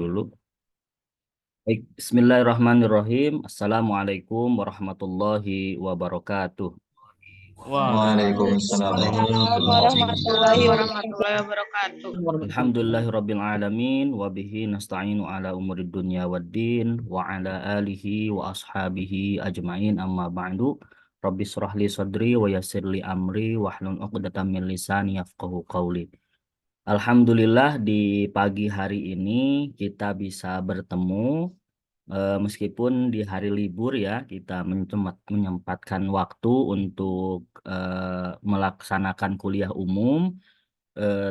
dulu. Baik, Bismillahirrahmanirrahim. Assalamualaikum warahmatullahi wabarakatuh. Waalaikumsalam warahmatullahi wabarakatuh. Alhamdulillahirabbil alamin wa bihi nasta'inu ala umurid dunya waddin wa ala alihi wa ashabihi ajmain amma ba'du. Rabbi shrah li sadri wa yassir li amri wahlul 'uqdatam min lisani yafqahu qawli. Alhamdulillah di pagi hari ini kita bisa bertemu meskipun di hari libur ya kita menyempatkan waktu untuk melaksanakan kuliah umum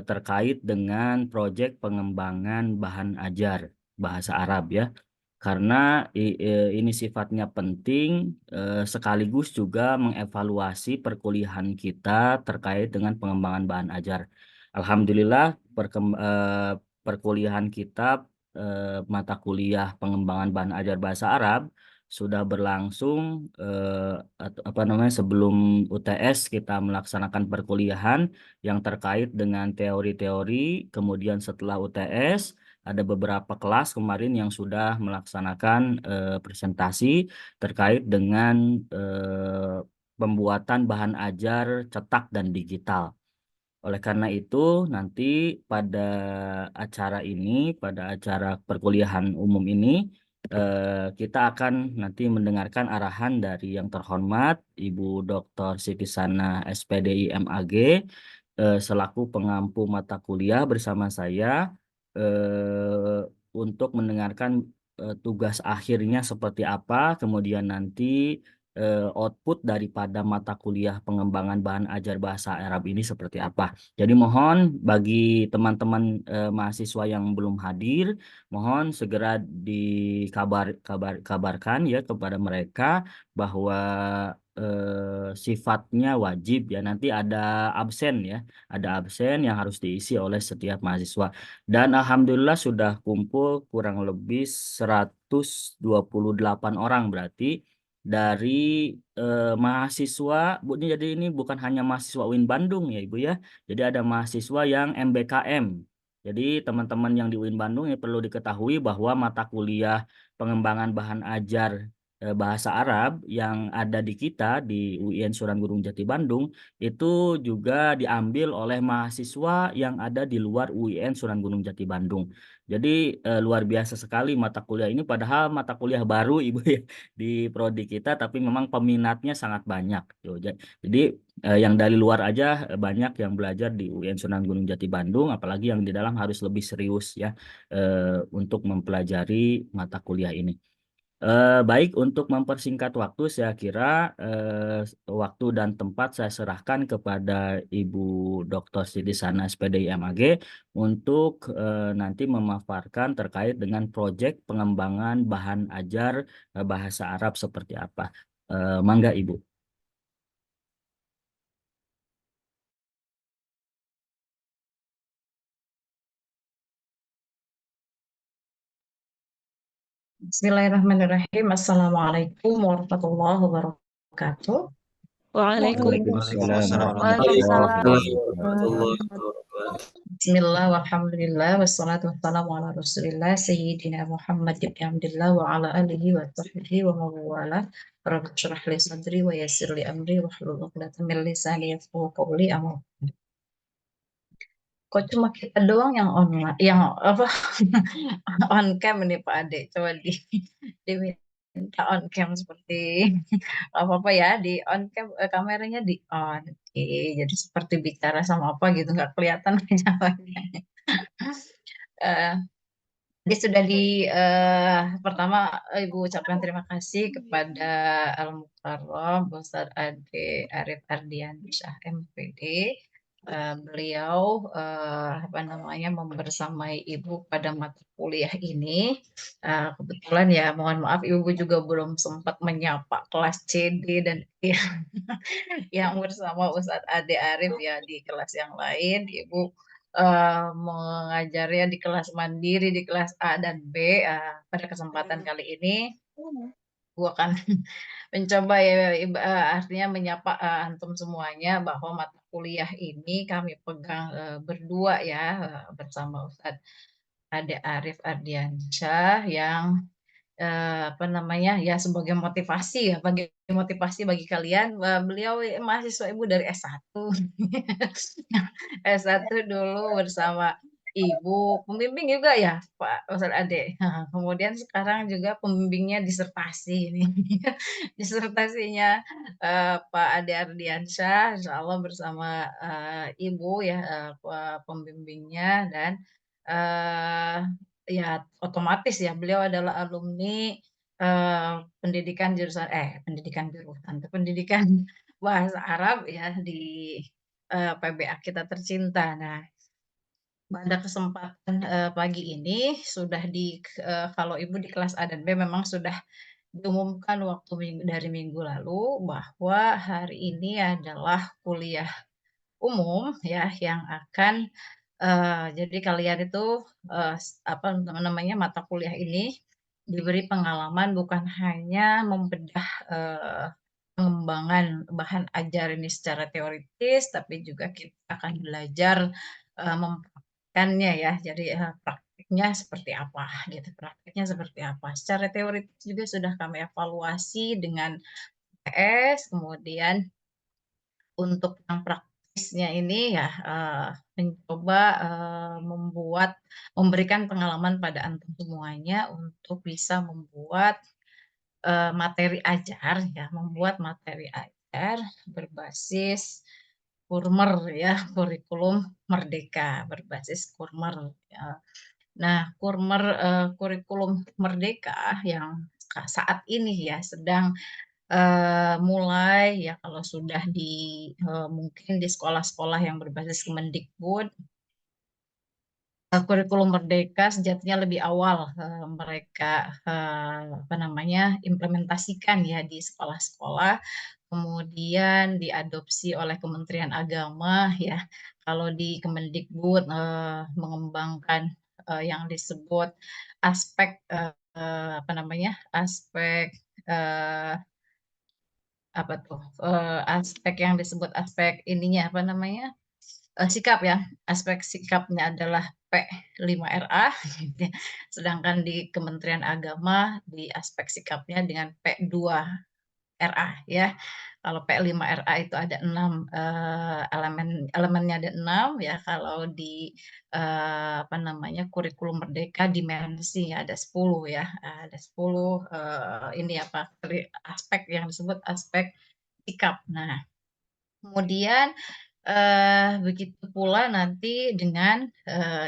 terkait dengan proyek pengembangan bahan ajar bahasa Arab ya. Karena ini sifatnya penting sekaligus juga mengevaluasi perkuliahan kita terkait dengan pengembangan bahan ajar. Alhamdulillah perkuliahan kita mata kuliah pengembangan bahan ajar bahasa Arab sudah berlangsung sebelum UTS kita melaksanakan perkuliahan yang terkait dengan teori-teori, kemudian setelah UTS ada beberapa kelas kemarin yang sudah melaksanakan presentasi terkait dengan pembuatan bahan ajar cetak dan digital. Oleh karena itu, nanti pada acara ini, pada acara perkuliahan umum ini, kita akan nanti mendengarkan arahan dari yang terhormat Ibu Dr. Siti Sana SPDI MAG selaku pengampu mata kuliah bersama saya untuk mendengarkan tugas akhirnya seperti apa, kemudian nanti output daripada mata kuliah pengembangan bahan ajar bahasa Arab ini seperti apa. Jadi mohon bagi teman-teman mahasiswa yang belum hadir, mohon segera dikabarkan ya kepada mereka bahwa sifatnya wajib ya, nanti ada absen yang harus diisi oleh setiap mahasiswa. Dan alhamdulillah sudah kumpul kurang lebih 128 orang berarti dari mahasiswa, Bu. Jadi ini bukan hanya mahasiswa UIN Bandung ya Ibu ya. Jadi ada mahasiswa yang MBKM. Jadi teman-teman yang di UIN Bandung ya perlu diketahui bahwa mata kuliah pengembangan bahan ajar bahasa Arab yang ada di kita di UIN Sunan Gunung Jati Bandung itu juga diambil oleh mahasiswa yang ada di luar UIN Sunan Gunung Jati Bandung. Jadi luar biasa sekali mata kuliah ini, padahal mata kuliah baru Ibu ya di prodi kita, tapi memang peminatnya sangat banyak. Tuh. Jadi yang dari luar aja banyak yang belajar di UIN Sunan Gunung Jati Bandung, apalagi yang di dalam harus lebih serius ya untuk mempelajari mata kuliah ini. Baik, untuk mempersingkat waktu, saya kira waktu dan tempat saya serahkan kepada Ibu Dr. Siti Sana SPDI MAG untuk nanti memaparkan terkait dengan proyek pengembangan bahan ajar bahasa Arab seperti apa. Mangga Ibu. Bismillahirrahmanirrahim. Assalamualaikum warahmatullahi wabarakatuh. Waalaikumsalam Bismillah walhamdulillah wassalatu wassalamu ala rasulillah sayyidina Muhammad ibn Abdillah wa ala alihi wa sahbihi wa mawala. Rabbi shrah li sadri wa yassir li amri wa hlul 'uqdatam min lisani yafqahu qawli. Amma kok cuma kita doang yang online, yang apa on cam ini Pak Ade, coba diminta on cam seperti apa ya, di on cam kameranya di on. Oke, jadi seperti bicara sama apa gitu, nggak kelihatan wajahnya. Jadi sudah pertama Ibu ucapkan terima kasih kepada Al-Mukarram Ustaz Ade Arif Ardian Syah MPD. Beliau membersamai Ibu pada mata kuliah ini. Kebetulan ya, mohon maaf Ibu juga belum sempat menyapa kelas CD dan yang bersama Ustadz Ade Arif ya di kelas yang lain. Ibu mengajarnya di kelas mandiri, di kelas A dan B. Pada kesempatan kali ini Ibu akan mencoba ya, artinya menyapa antum semuanya bahwa mata kuliah ini kami pegang berdua ya bersama Ustadz Ade Arif Ardiansyah yang apa namanya, ya sebagai motivasi ya, bagi motivasi bagi kalian, beliau mahasiswa Ibu dari S1. S1 dulu bersama Ibu, pembimbing juga ya Pak Ustadz Ade? Heeh, kemudian sekarang juga pembimbingnya disertasi ini. Disertasinya, Pak Ade Ardiansyah, insyaallah bersama, Ibu ya, pembimbingnya dan, eee, ya otomatis ya beliau adalah alumni, pendidikan jurusan pendidikan bahasa Arab ya di, PBA kita tercinta. Nah, pada kesempatan, pagi ini sudah kalau Ibu di kelas A dan B memang sudah diumumkan waktu dari minggu lalu bahwa hari ini adalah kuliah umum ya yang akan, jadi kalian itu, apa namanya, mata kuliah ini diberi pengalaman bukan hanya membedah, pengembangan bahan ajar ini secara teoritis, tapi juga kita akan belajar, mempraktikkannya ya. Jadi, praktiknya seperti apa gitu, praktiknya seperti apa. Secara teoritis juga sudah kami evaluasi dengan PS, kemudian untuk yang praktisnya ini ya, mencoba, memberikan pengalaman pada antum semuanya untuk bisa membuat, materi ajar ya, membuat materi ajar berbasis Kurmer ya, kurikulum merdeka, berbasis Kurmer, ya. Nah, kurikulum merdeka yang saat ini ya sedang mulai ya kalau sudah mungkin di sekolah-sekolah yang berbasis Kemendikbud, kurikulum merdeka sejatinya lebih awal, mereka, apa namanya, implementasikan ya di sekolah-sekolah, kemudian diadopsi oleh Kementerian Agama ya. Kalau di Kemendikbud, mengembangkan, yang disebut aspek, apa namanya, aspek, eee apa tuh, aspek yang disebut aspek ininya, apa namanya, sikap ya, aspek sikapnya adalah P5RA gitu ya, sedangkan di Kementerian Agama di aspek sikapnya dengan P2RA ya. Kalau P5RA itu ada 6 elemennya ada 6 ya, kalau di, apa namanya, kurikulum merdeka dimensi ada 10 ya, ada 10, ini apa, aspek yang disebut aspek sikap. Nah, kemudian, begitu pula nanti dengan,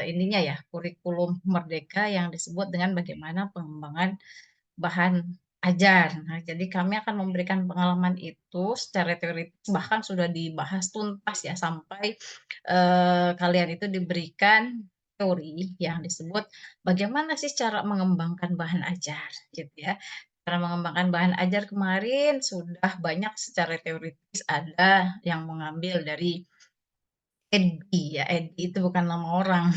ininya ya, kurikulum merdeka yang disebut dengan bagaimana pengembangan bahan ajar. Nah, jadi kami akan memberikan pengalaman itu secara teoritis, bahkan sudah dibahas tuntas ya, sampai, kalian itu diberikan teori yang disebut bagaimana sih cara mengembangkan bahan ajar, gitu ya. Cara mengembangkan bahan ajar kemarin sudah banyak secara teoritis ada yang mengambil dari EDI ya, EDI itu bukan nama orang,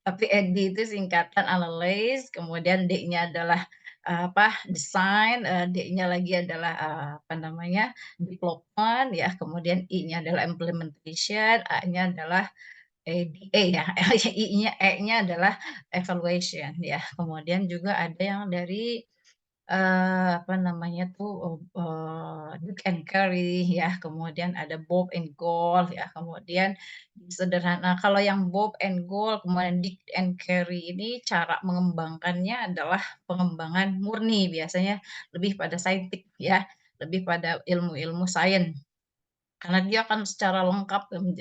tapi EDI itu singkatan analyze, kemudian D-nya adalah, apa, design, D-nya lagi adalah, apa namanya, development ya, kemudian I-nya adalah implementation, A-nya adalah ya, E-nya adalah evaluation ya. Kemudian juga ada yang dari apa namanya tuh, Duke and Curry ya, kemudian ada Bob and Gold ya, kemudian kalau yang Bob and Gold, kemudian Dick and Curry ini cara mengembangkannya adalah pengembangan murni, biasanya lebih pada saintik ya, lebih pada ilmu-ilmu sains. Karena dia akan secara lengkap 10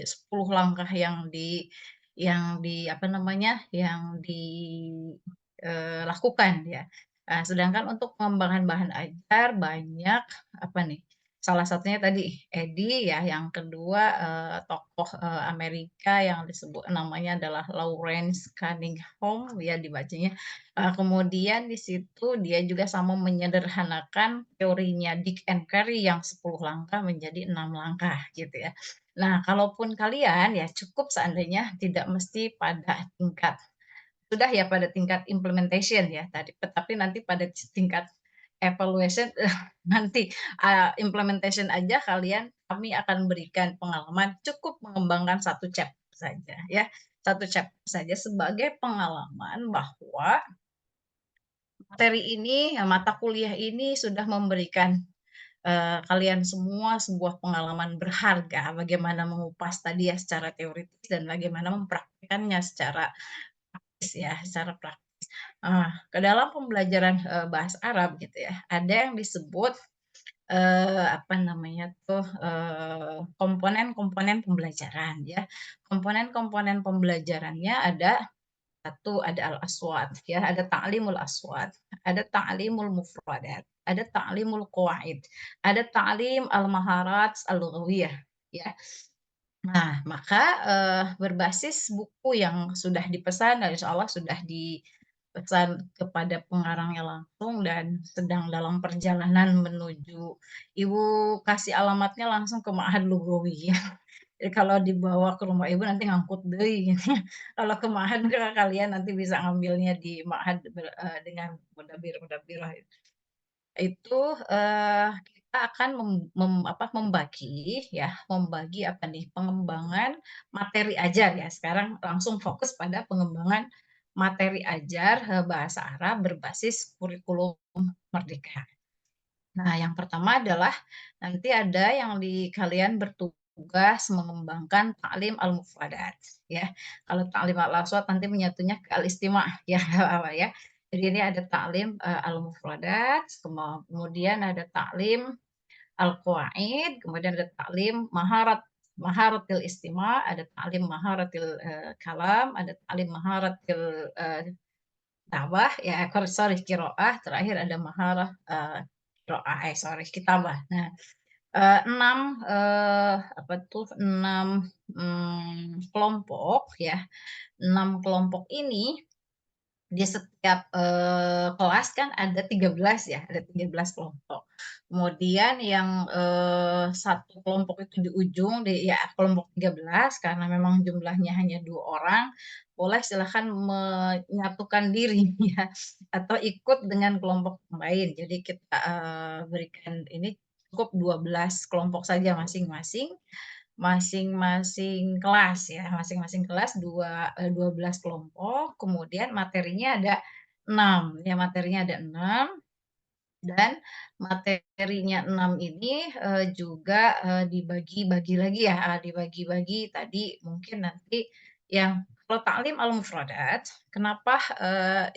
langkah yang apa namanya, lakukan ya. Nah, sedangkan untuk pengembangan bahan ajar banyak, apa nih, salah satunya tadi Eddie ya, yang kedua, tokoh, Amerika yang disebut namanya adalah Lawrence Cunningham ya dibacanya, kemudian di situ dia juga sama menyederhanakan teorinya Dick and Carey yang 10 langkah menjadi 6 langkah gitu ya. Nah, kalaupun kalian ya cukup seandainya tidak mesti pada tingkat sudah ya pada tingkat implementation ya tadi, tetapi nanti pada tingkat evaluation, nanti, implementation aja kami akan berikan pengalaman cukup mengembangkan satu chapter saja ya. satu chapter saja sebagai pengalaman bahwa materi ini, mata kuliah ini sudah memberikan kalian semua sebuah pengalaman berharga, bagaimana mengupas tadi ya secara teoritis dan bagaimana mempraktikkannya secara praktis ya, secara praktis. Ke dalam pembelajaran bahasa Arab gitu ya, ada yang disebut apa namanya tuh komponen-komponen pembelajaran ya. Komponen-komponen pembelajarannya ada satu, ada al-aswat ya, ada ta'limul aswat, ada ta'limul mufradat, ada ta'limul qawaid, ada ta'lim al-maharat al-lughawiyah ya. Nah, maka berbasis buku yang sudah dipesan dan insya Allah sudah dipesan kepada pengarangnya langsung dan sedang dalam perjalanan menuju, Ibu kasih alamatnya langsung ke Ma'had Lugawi ya. Jadi kalau dibawa ke rumah Ibu nanti ngangkut deui gitu ya. Kalau ke Ma'had kalian nanti bisa ngambilnya di Ma'had dengan mudabir-mudabirah itu kita akan membagi ya, membagi apa nih, pengembangan materi ajar ya. Sekarang langsung fokus pada pengembangan materi ajar bahasa Arab berbasis kurikulum Merdeka. Nah, yang pertama adalah nanti ada yang di kalian bertugas mengembangkan taklim al-mufradat ya. Kalau taklim al-aswad nanti menyatunya ke al-istima ya apa ya. Jadi ini ada taklim al-mufradat, kemudian ada taklim al-qawaid, kemudian ada taklim maharatil istima, ada taklim maharatil kalam, ada taklim maharatil kitabah ya, sorry kiroah, terakhir ada maharah kiroah, sorry kitabah. Nah, enam apa tuh enam kelompok ya, enam kelompok ini di setiap kelas kan ada 13 ya, ada 13 kelompok. Kemudian yang satu kelompok itu di ujung, ya kelompok 13 karena memang jumlahnya hanya 2 orang, boleh silahkan menyatukan diri ya, atau ikut dengan kelompok lain. Jadi kita berikan ini cukup 12 kelompok saja masing-masing, masing-masing kelas ya, masing-masing kelas 12 kelompok, kemudian materinya ada 6 ya, materinya ada 6 dan materinya 6 ini juga dibagi-bagi lagi ya, dibagi-bagi tadi mungkin nanti yang kalau taklim al-mufradat, kenapa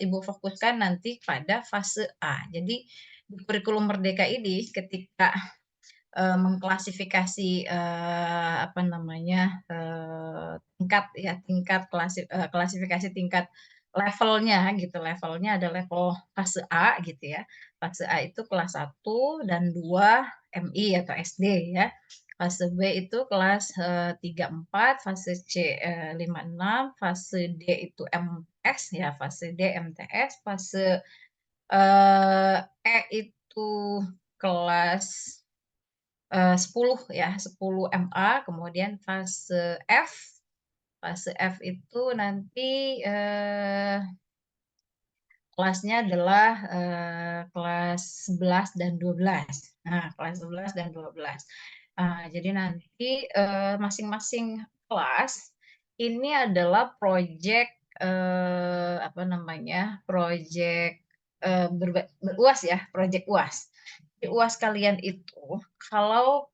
Ibu fokuskan nanti pada fase A. Jadi di kurikulum Merdeka ini ketika mengklasifikasi apa namanya tingkat ya, tingkat klasifikasi tingkat levelnya gitu, levelnya ada level fase A gitu ya. Fase A itu kelas 1 dan 2 MI atau SD ya. Fase B itu kelas 3 4, fase C 5 6, fase D itu MS ya, fase D MTS, fase E itu kelas 10 ya, 10 MA, kemudian fase F itu nanti kelasnya adalah kelas 11 dan 12. Nah, kelas 11 dan 12. Jadi nanti masing-masing kelas ini adalah proyek apa namanya, proyek beruas ya, proyek UAS. Di UAS kalian itu kalau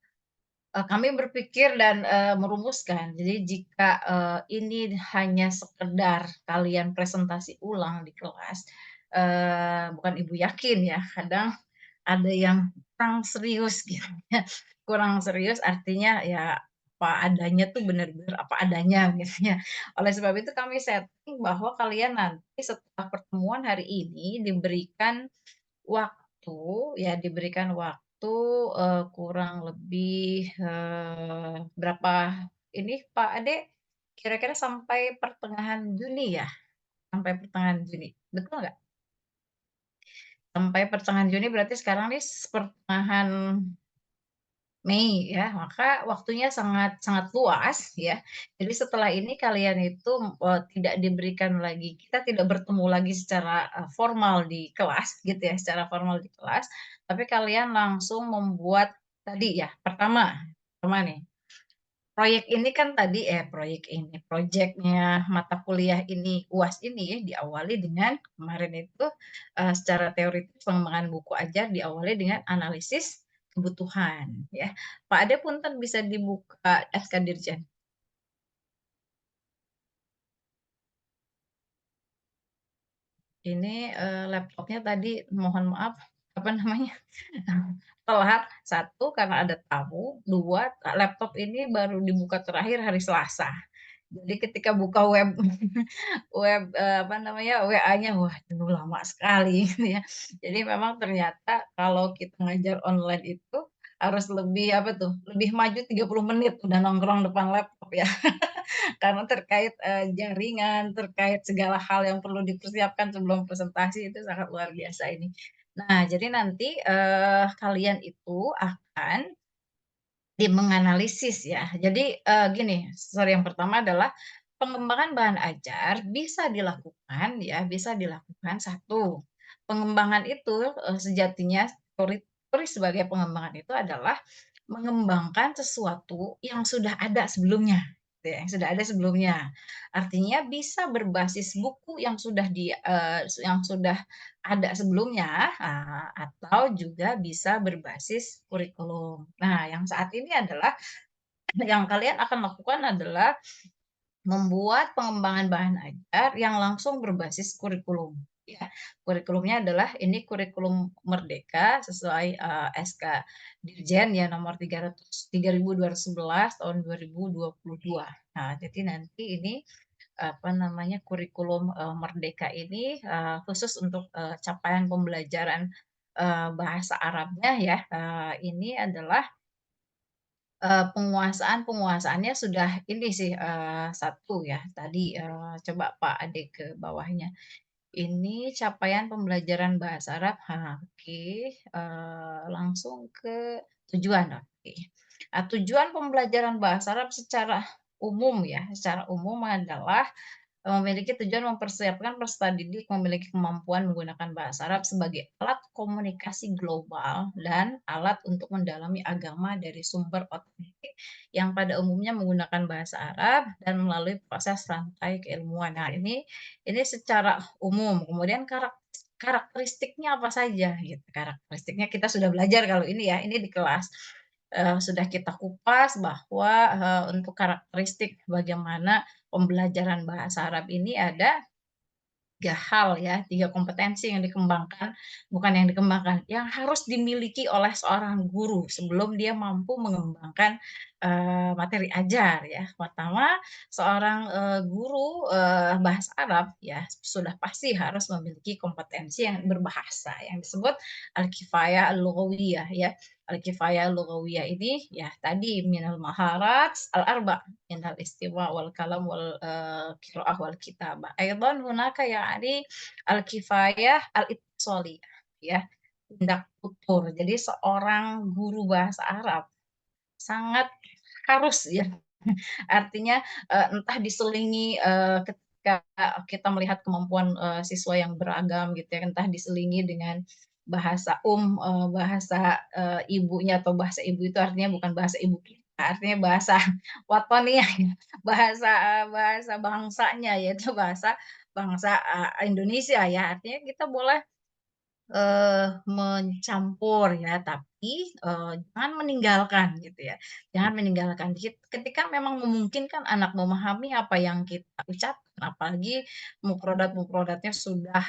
kami berpikir dan merumuskan, jadi jika ini hanya sekedar kalian presentasi ulang di kelas, bukan Ibu yakin ya, kadang ada yang kurang serius gitu ya, kurang serius artinya ya apa adanya tuh benar-benar apa adanya gitu ya. Oleh sebab itu kami setting bahwa kalian nanti setelah pertemuan hari ini diberikan waktu, ya diberikan waktu, kurang lebih, berapa ini Pak Ade, kira-kira sampai pertengahan Juni ya? Sampai pertengahan Juni, betul nggak? Sampai pertengahan Juni berarti sekarang nih pertengahan Mei ya, maka waktunya sangat sangat luas ya. Jadi setelah ini kalian itu tidak diberikan lagi, kita tidak bertemu lagi secara formal di kelas gitu ya, secara formal di kelas, tapi kalian langsung membuat tadi ya, pertama nih Proyek ini kan tadi projeknya mata kuliah ini, UAS ini diawali dengan kemarin itu, secara teoritis pengembangan buku ajar diawali dengan analisis kebutuhan ya. Pak Ade punten bisa dibuka SK Dirjen. Ini, laptopnya tadi mohon maaf, apa namanya, telat, satu karena ada tamu, 2 laptop ini baru dibuka terakhir hari Selasa. Jadi ketika buka web apa namanya, WA-nya, wah aduh lama sekali gitu ya. Jadi memang ternyata kalau kita ngajar online itu harus lebih apa tuh, lebih maju 30 menit udah nongkrong depan laptop ya. Karena terkait, jaringan, terkait segala hal yang perlu dipersiapkan sebelum presentasi itu sangat luar biasa ini. Nah, jadi nanti, kalian itu akan menganalisis ya. Jadi, gini, sorry yang pertama adalah pengembangan bahan ajar bisa dilakukan ya, bisa dilakukan, satu, pengembangan itu, sejatinya teori sebagai pengembangan itu adalah mengembangkan sesuatu yang sudah ada sebelumnya, gitu ya, yang sudah ada sebelumnya. Artinya bisa berbasis buku yang sudah yang sudah ada sebelumnya, atau juga bisa berbasis kurikulum. Nah, yang saat ini adalah yang kalian akan lakukan adalah membuat pengembangan bahan ajar yang langsung berbasis kurikulum, ya. Kurikulumnya adalah ini kurikulum Merdeka sesuai, SK Dirjen ya nomor 3211 tahun 2022. Nah, jadi nanti ini, apa namanya, kurikulum, Merdeka ini, khusus untuk, capaian pembelajaran, bahasa Arabnya ya, ini adalah penguasaannya sudah ini sih, 1 ya tadi, coba Pak Ade ke bawahnya. Ini capaian pembelajaran bahasa Arab, oke, langsung ke tujuan, oke. Tujuan pembelajaran bahasa Arab secara umum ya, secara umum adalah memiliki tujuan mempersiapkan peserta didik memiliki kemampuan menggunakan bahasa Arab sebagai alat komunikasi global dan alat untuk mendalami agama dari sumber otentik yang pada umumnya menggunakan bahasa Arab dan melalui proses rantai keilmuan. Nah, ini secara umum. Kemudian karakteristiknya apa saja gitu. Karakteristiknya kita sudah belajar kalau ini ya, ini di kelas. Sudah kita kupas bahwa, untuk karakteristik bagaimana pembelajaran bahasa Arab ini ada 3 hal ya, 3 kompetensi yang dikembangkan, bukan yang dikembangkan, yang harus dimiliki oleh seorang guru sebelum dia mampu mengembangkan, materi ajar ya. Pertama, seorang, guru, bahasa Arab ya, sudah pasti harus memiliki kompetensi yang berbahasa yang disebut al-kifayah al-lughawiyah ya. Al-kifayah al-lughawiyah ini ya tadi minal maharat al-arba'. Minal istiwa wal kalam wal qiraah wal kitabah. Aidan hunaka ya'ni al-kifayah al-ittisaliyah ya, tindak tutur. Jadi seorang guru bahasa Arab sangat harus ya, artinya, entah diselingi, ketika kita melihat kemampuan, siswa yang beragam gitu ya, entah diselingi dengan bahasa, ibunya atau bahasa ibu itu artinya bukan bahasa ibu kita, artinya bahasa watoniyah ya, bahasa bangsanya, yaitu bahasa bangsa, Indonesia ya. Artinya kita boleh mencampur ya, tapi, jangan meninggalkan gitu ya, jangan meninggalkan. Ketika memang memungkinkan anak memahami apa yang kita ucapkan, apalagi mufradat-mufradatnya sudah,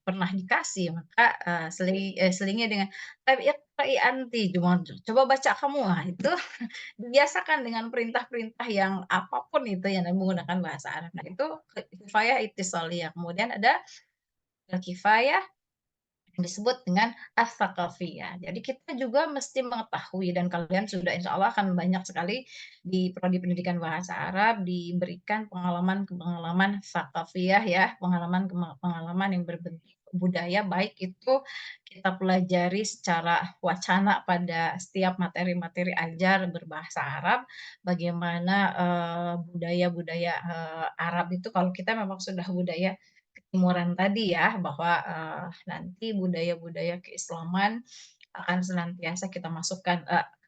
pernah dikasih, maka, selingi dengan, "Tapi iqra'i anti," coba baca kamu. Nah, itu dibiasakan dengan perintah-perintah yang apapun itu yang menggunakan bahasa Arab. Nah, itu kifayah ittisaliyah. Kemudian ada kifayah yang disebut dengan as-saqafiyah. Jadi kita juga mesti mengetahui dan kalian sudah insya Allah akan banyak sekali di prodi pendidikan bahasa Arab diberikan pengalaman-pengalaman saqafiyah ya, pengalaman yang berbentuk budaya baik itu kita pelajari secara wacana pada setiap materi-materi ajar berbahasa Arab, bagaimana budaya-budaya Arab itu kalau kita memang sudah budaya ketimuran tadi ya, bahwa, nanti budaya-budaya keislaman akan senantiasa kita masukkan,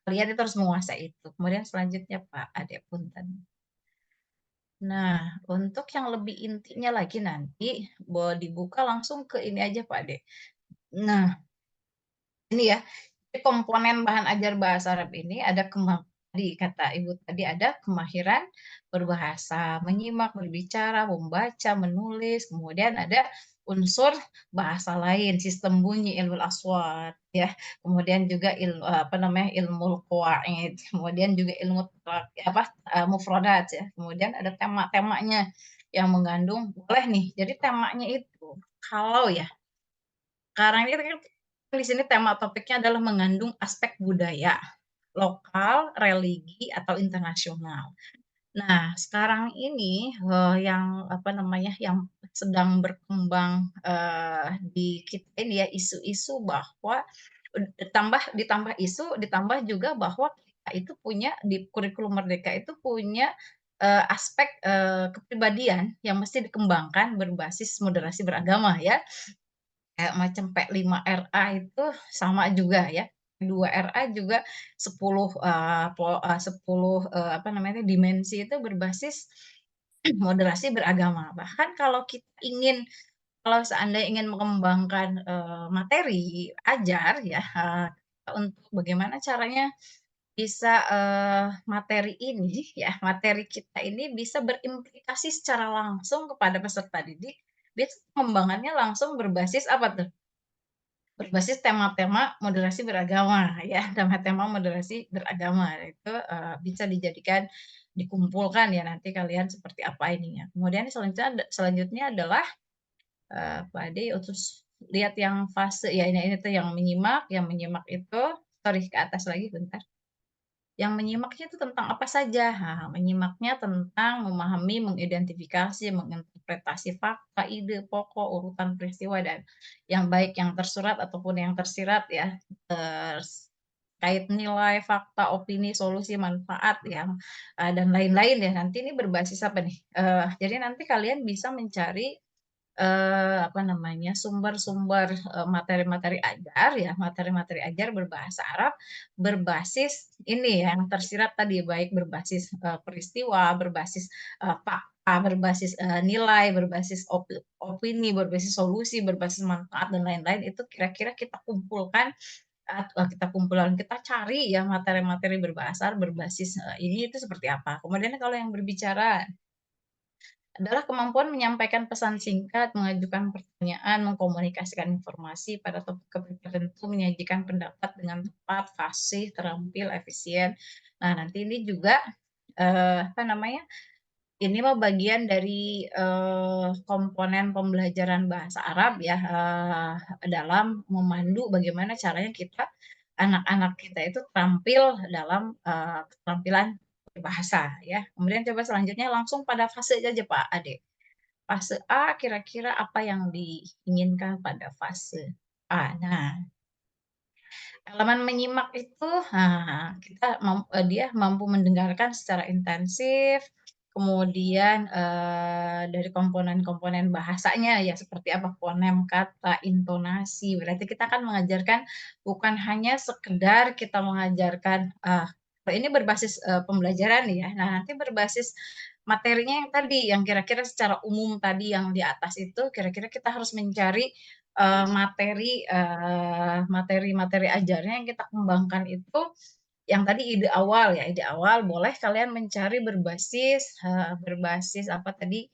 kalian itu harus menguasai itu. Kemudian selanjutnya Pak Ade, punten. Nah, untuk yang lebih intinya lagi nanti, boleh dibuka langsung ke ini aja Pak Ade. Nah, ini ya, jadi komponen bahan ajar bahasa Arab ini ada tadi kata Ibu tadi ada kemahiran berbahasa, menyimak, berbicara, membaca, menulis, kemudian ada unsur bahasa lain, sistem bunyi, ilmu aswat, ya. Kemudian juga apa namanya? Ilmu qawaid, kemudian juga ilmu mufradat ya. Kemudian ada tema-temanya yang mengandung boleh nih. Jadi temanya itu kalau ya sekarang ini kan di sini tema topiknya adalah mengandung aspek budaya, lokal, religi, atau internasional. Nah, sekarang ini yang apa namanya, yang sedang berkembang di kita ini ya isu-isu bahwa ditambah isu, ditambah juga bahwa kita itu punya di kurikulum Merdeka itu punya aspek kepribadian yang mesti dikembangkan berbasis moderasi beragama ya. Kayak macam P5RA itu sama juga ya. 2RA juga 10 10 apa namanya dimensi itu berbasis moderasi beragama. Bahkan kalau kita ingin kalau seandainya ingin mengembangkan materi ajar ya untuk bagaimana caranya bisa materi ini ya materi kita ini bisa berimplikasi secara langsung kepada peserta didik. Bisa pengembangannya langsung berbasis apa tuh? Berbasis tema-tema moderasi beragama ya, tema-tema moderasi beragama itu bisa dijadikan dikumpulkan ya nanti kalian seperti apa ininya. Kemudian selanjutnya adalah Pak Ade terus lihat yang fase ya ini tuh yang menyimak itu sorry ke atas lagi bentar. Yang menyimaknya itu tentang apa saja? Nah, menyimaknya tentang memahami, mengidentifikasi, menginterpretasi fakta, ide, pokok, urutan peristiwa, dan yang baik yang tersurat ataupun yang tersirat ya, terkait nilai, fakta, opini, solusi, manfaat yang dan lain-lain ya. Nanti ini berbasis apa nih? Jadi nanti kalian bisa mencari apa namanya, sumber-sumber, materi-materi ajar ya, materi-materi ajar berbahasa Arab, berbasis ini ya, yang tersirat tadi, baik berbasis, peristiwa, berbasis, fakta, berbasis, nilai, berbasis opini, berbasis solusi, berbasis manfaat, dan lain-lain, itu kira-kira kita cari ya materi-materi berbahasa Arab berbasis, ini itu seperti apa. Kemudian kalau yang berbicara adalah kemampuan menyampaikan pesan singkat, mengajukan pertanyaan, mengkomunikasikan informasi pada topik tertentu, menyajikan pendapat dengan tepat, fasih, terampil, efisien. Nah, nanti ini juga apa namanya? Ini mah bagian dari komponen pembelajaran bahasa Arab ya dalam memandu bagaimana caranya anak-anak kita itu terampil dalam keterampilan berbahasa ya. Kemudian coba selanjutnya langsung pada fase aja Pak Ade. Fase A kira-kira apa yang diinginkan pada fase A. Nah, elemen menyimak itu, dia mampu mendengarkan secara intensif, kemudian dari komponen-komponen bahasanya ya seperti apa fonem, kata, intonasi. Berarti kita akan mengajarkan bukan hanya sekedar kita mengajarkan ini berbasis pembelajaran ya. Nah, nanti berbasis materinya yang tadi yang kira-kira secara umum tadi yang di atas itu kira-kira kita harus mencari materi-materi ajarnya yang kita kembangkan itu yang tadi ide awal boleh kalian mencari berbasis apa tadi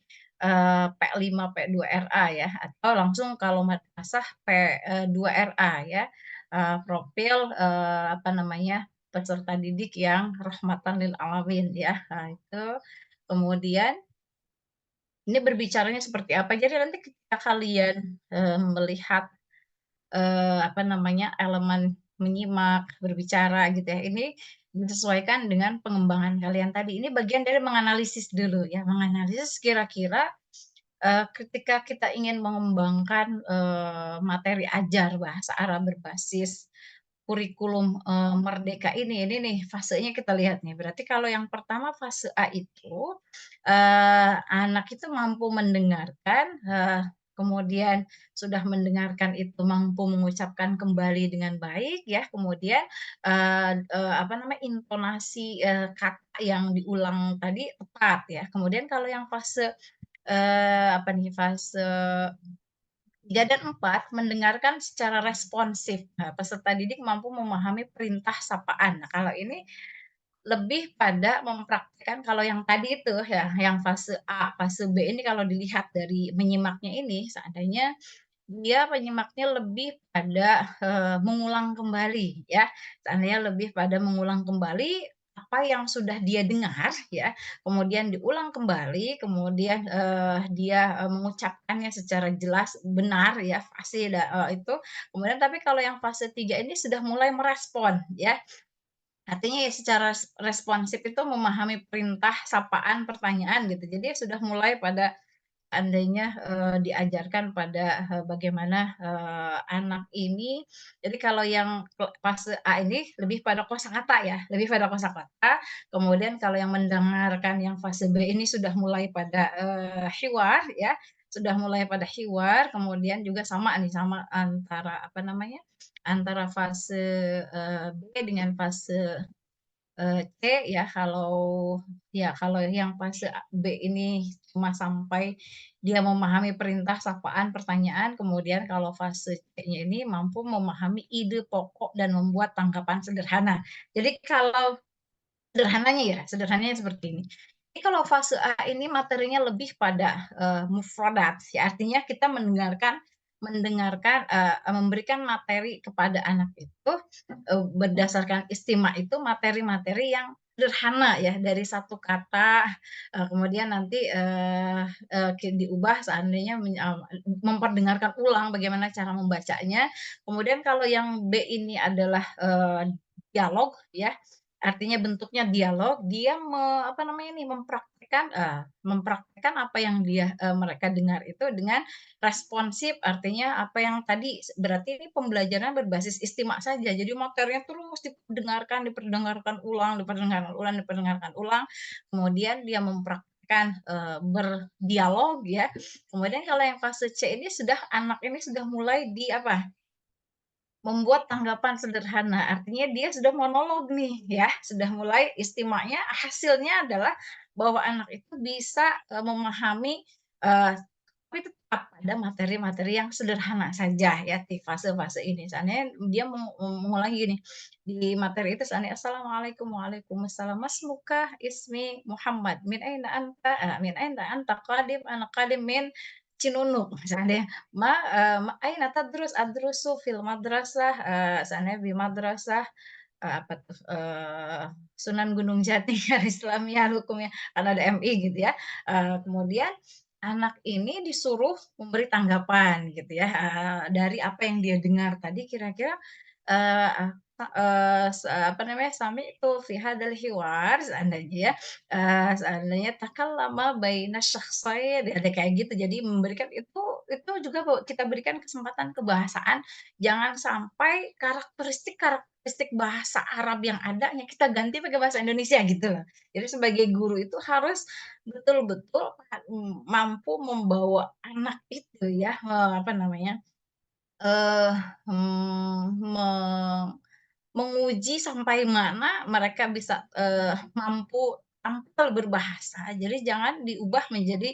P5 P2RA ya atau langsung kalau madrasah P2RA ya profil apa namanya peserta didik yang rahmatan lil alamin ya nah, itu kemudian ini berbicaranya seperti apa jadi nanti ketika kalian melihat apa namanya, elemen menyimak, berbicara gitu ya. Ini disesuaikan dengan pengembangan kalian tadi. Ini bagian dari menganalisis dulu ya, menganalisis kira-kira ketika kita ingin mengembangkan materi ajar bahasa Arab berbasis kurikulum Merdeka ini nih fasenya kita lihat nih. Berarti kalau yang pertama fase A itu anak itu mampu mendengarkan kemudian sudah mendengarkan itu mampu mengucapkan kembali dengan baik ya, kemudian apa namanya, intonasi, kata yang diulang tadi tepat ya. Kemudian kalau yang fase, apa nih, fase 3 dan 4 mendengarkan secara responsif. Nah, peserta didik mampu memahami perintah sapaan. Nah, kalau ini lebih pada mempraktikkan kalau yang tadi itu ya, yang fase A, fase B ini kalau dilihat dari menyimaknya ini, seandainya dia penyimaknya lebih pada, mengulang kembali ya, seandainya lebih pada mengulang kembali apa yang sudah dia dengar ya, kemudian diulang kembali, kemudian, dia, mengucapkannya secara jelas, benar ya, fasih itu, kemudian tapi kalau yang fase 3 ini sudah mulai merespon ya, artinya ya secara responsif itu memahami perintah, sapaan, pertanyaan gitu. Jadi sudah mulai pada seandainya, diajarkan pada, bagaimana, anak ini jadi kalau yang fase A ini lebih pada kosakata ya, lebih pada kosakata, kemudian kalau yang mendengarkan yang fase B ini sudah mulai pada, hiwar ya, sudah mulai pada hiwar, kemudian juga sama nih, sama antara apa namanya, antara fase, B dengan fase C ya kalau yang fase B ini cuma sampai dia memahami perintah, sapaan, pertanyaan, kemudian kalau fase C-nya ini mampu memahami ide pokok dan membuat tanggapan sederhana. Jadi kalau sederhananya seperti ini. Jadi kalau fase A ini materinya lebih pada, mufradat, ya artinya kita mendengarkan mendengarkan, memberikan materi kepada anak itu, berdasarkan istima itu materi-materi yang sederhana ya, dari satu kata, kemudian nanti, diubah seandainya memperdengarkan ulang bagaimana cara membacanya. Kemudian kalau yang B ini adalah, dialog ya, artinya bentuknya dialog, dia apa namanya nih, mempraktikkan apa yang mereka dengar itu dengan responsif, artinya apa yang tadi, berarti ini pembelajaran berbasis istimak saja. Jadi materinya terus diperdengarkan diperdengarkan ulang diperdengarkan ulang diperdengarkan ulang, kemudian dia mempraktikkan, berdialog ya. Kemudian kalau yang fase C ini anak ini sudah mulai di apa, membuat tanggapan sederhana, artinya dia sudah monolog nih ya, sudah mulai istimanya hasilnya adalah bahwa anak itu bisa, memahami, tapi tetap pada materi-materi yang sederhana saja ya di fase-fase ini. Seandainya dia mengulangi gini, di materi itu seandainya, "Assalamualaikum." "Waalaikumsalam." "Masmuka?" "Ismi Muhammad." Min aina anta?" "Qadim." "Ana qadim min Cinunuk." Misalnya "Aina tadrus?" "Adrusu fil madrasah." Seandainya di madrasah, apa tuh, Sunan Gunung Jati Islamiyah hukumnya, kan ada MI gitu ya. Kemudian anak ini disuruh memberi tanggapan gitu ya, dari apa yang dia dengar tadi kira-kira, eee, apa namanya, sami'tu fi hadzal hiwar, seandainya ya, seandainya takallama baina syakhsain, ada kayak gitu. Jadi memberikan itu juga kita berikan kesempatan kebahasaan, jangan sampai karakteristik bahasa Arab yang ada, ya kita ganti pakai bahasa Indonesia gitu loh. Jadi sebagai guru itu harus betul-betul mampu membawa anak itu ya, apa namanya, eee, me menguji sampai mana mereka bisa, mampu tampil berbahasa. Jadi jangan diubah menjadi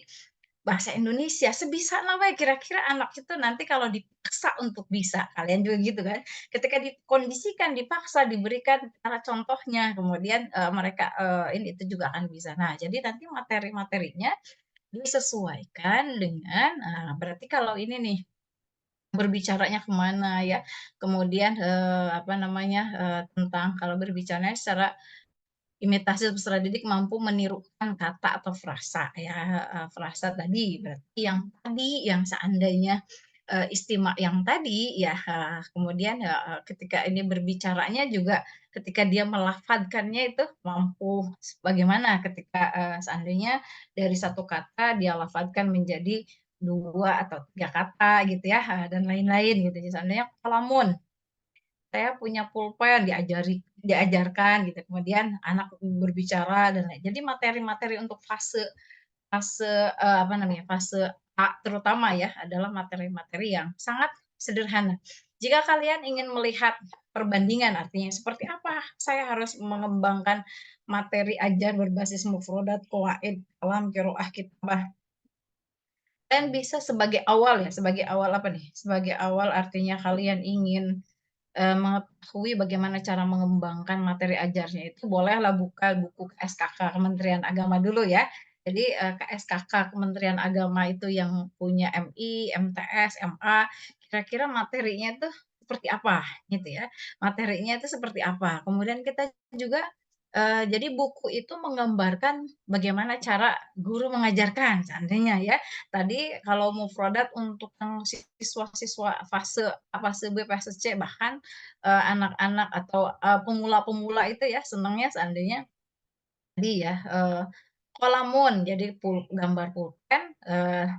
bahasa Indonesia, sebisanya wae kira-kira anak itu nanti kalau dipaksa untuk bisa, kalian juga gitu kan? Ketika dikondisikan, dipaksa, diberikan cara contohnya, kemudian, mereka, ini itu juga akan bisa. Nah, jadi nanti materi-materinya disesuaikan dengan berarti kalau ini nih, berbicaranya ke mana ya, kemudian, apa namanya, tentang kalau berbicaranya secara imitasi peserta didik mampu menirukan kata atau frasa ya, frasa tadi berarti yang seandainya, istimak yang tadi ya, kemudian ya, ketika ini berbicaranya juga ketika dia melafadzkannya itu mampu bagaimana ketika, seandainya dari satu kata dia lafadzkan menjadi 2 atau 3 kata gitu ya, dan lain-lain gitu. Seandainya kalamun saya punya pulpen diajarkan gitu, kemudian anak berbicara dan lain jadi materi-materi untuk fase fase, apa namanya, fase terutama ya adalah materi-materi yang sangat sederhana. Jika kalian ingin melihat perbandingan, artinya seperti apa saya harus mengembangkan materi ajar berbasis mufrodat, qawaid, kalam, qiraah, kitabah. Kalian bisa sebagai awal ya, sebagai awal apa nih? Sebagai awal artinya kalian ingin mengetahui bagaimana cara mengembangkan materi ajarnya itu bolehlah buka buku KSKK Kementerian Agama dulu ya. Jadi, KSKK Kementerian Agama itu yang punya MI, MTS, MA, kira-kira materinya itu seperti apa gitu ya, materinya itu seperti apa. Kemudian kita juga, jadi buku itu menggambarkan bagaimana cara guru mengajarkan seandainya ya. Tadi kalau mufradat untuk yang siswa-siswa fase B, fase C, bahkan, anak-anak atau, pemula-pemula itu ya senangnya seandainya tadi ya, Qalamun, jadi gambar pulpen,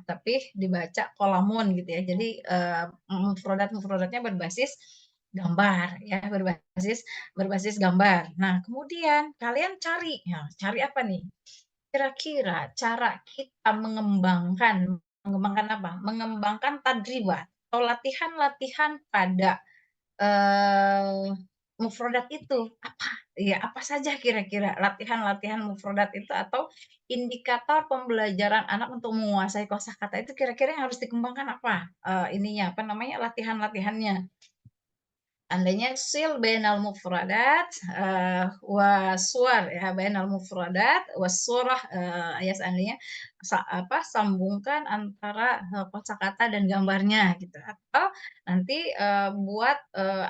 tapi dibaca Qalamun gitu ya. Jadi, mufradat-mufradatnya berbasis gambar ya, berbasis berbasis gambar. Nah, kemudian kalian cari, ya cari apa nih? Kira-kira cara kita mengembangkan apa? Mengembangkan tadribat atau latihan-latihan pada mufradat itu apa? Ya, apa saja kira-kira latihan-latihan mufradat itu atau indikator pembelajaran anak untuk menguasai kosakata itu kira-kira yang harus dikembangkan apa? Ininya, apa namanya, latihan-latihannya. Seandainya sil bainal mufradat, suwar ya, bainal mufradat wassurah, ya seandainya sambungkan antara, kosakata dan gambarnya gitu, atau nanti, buat,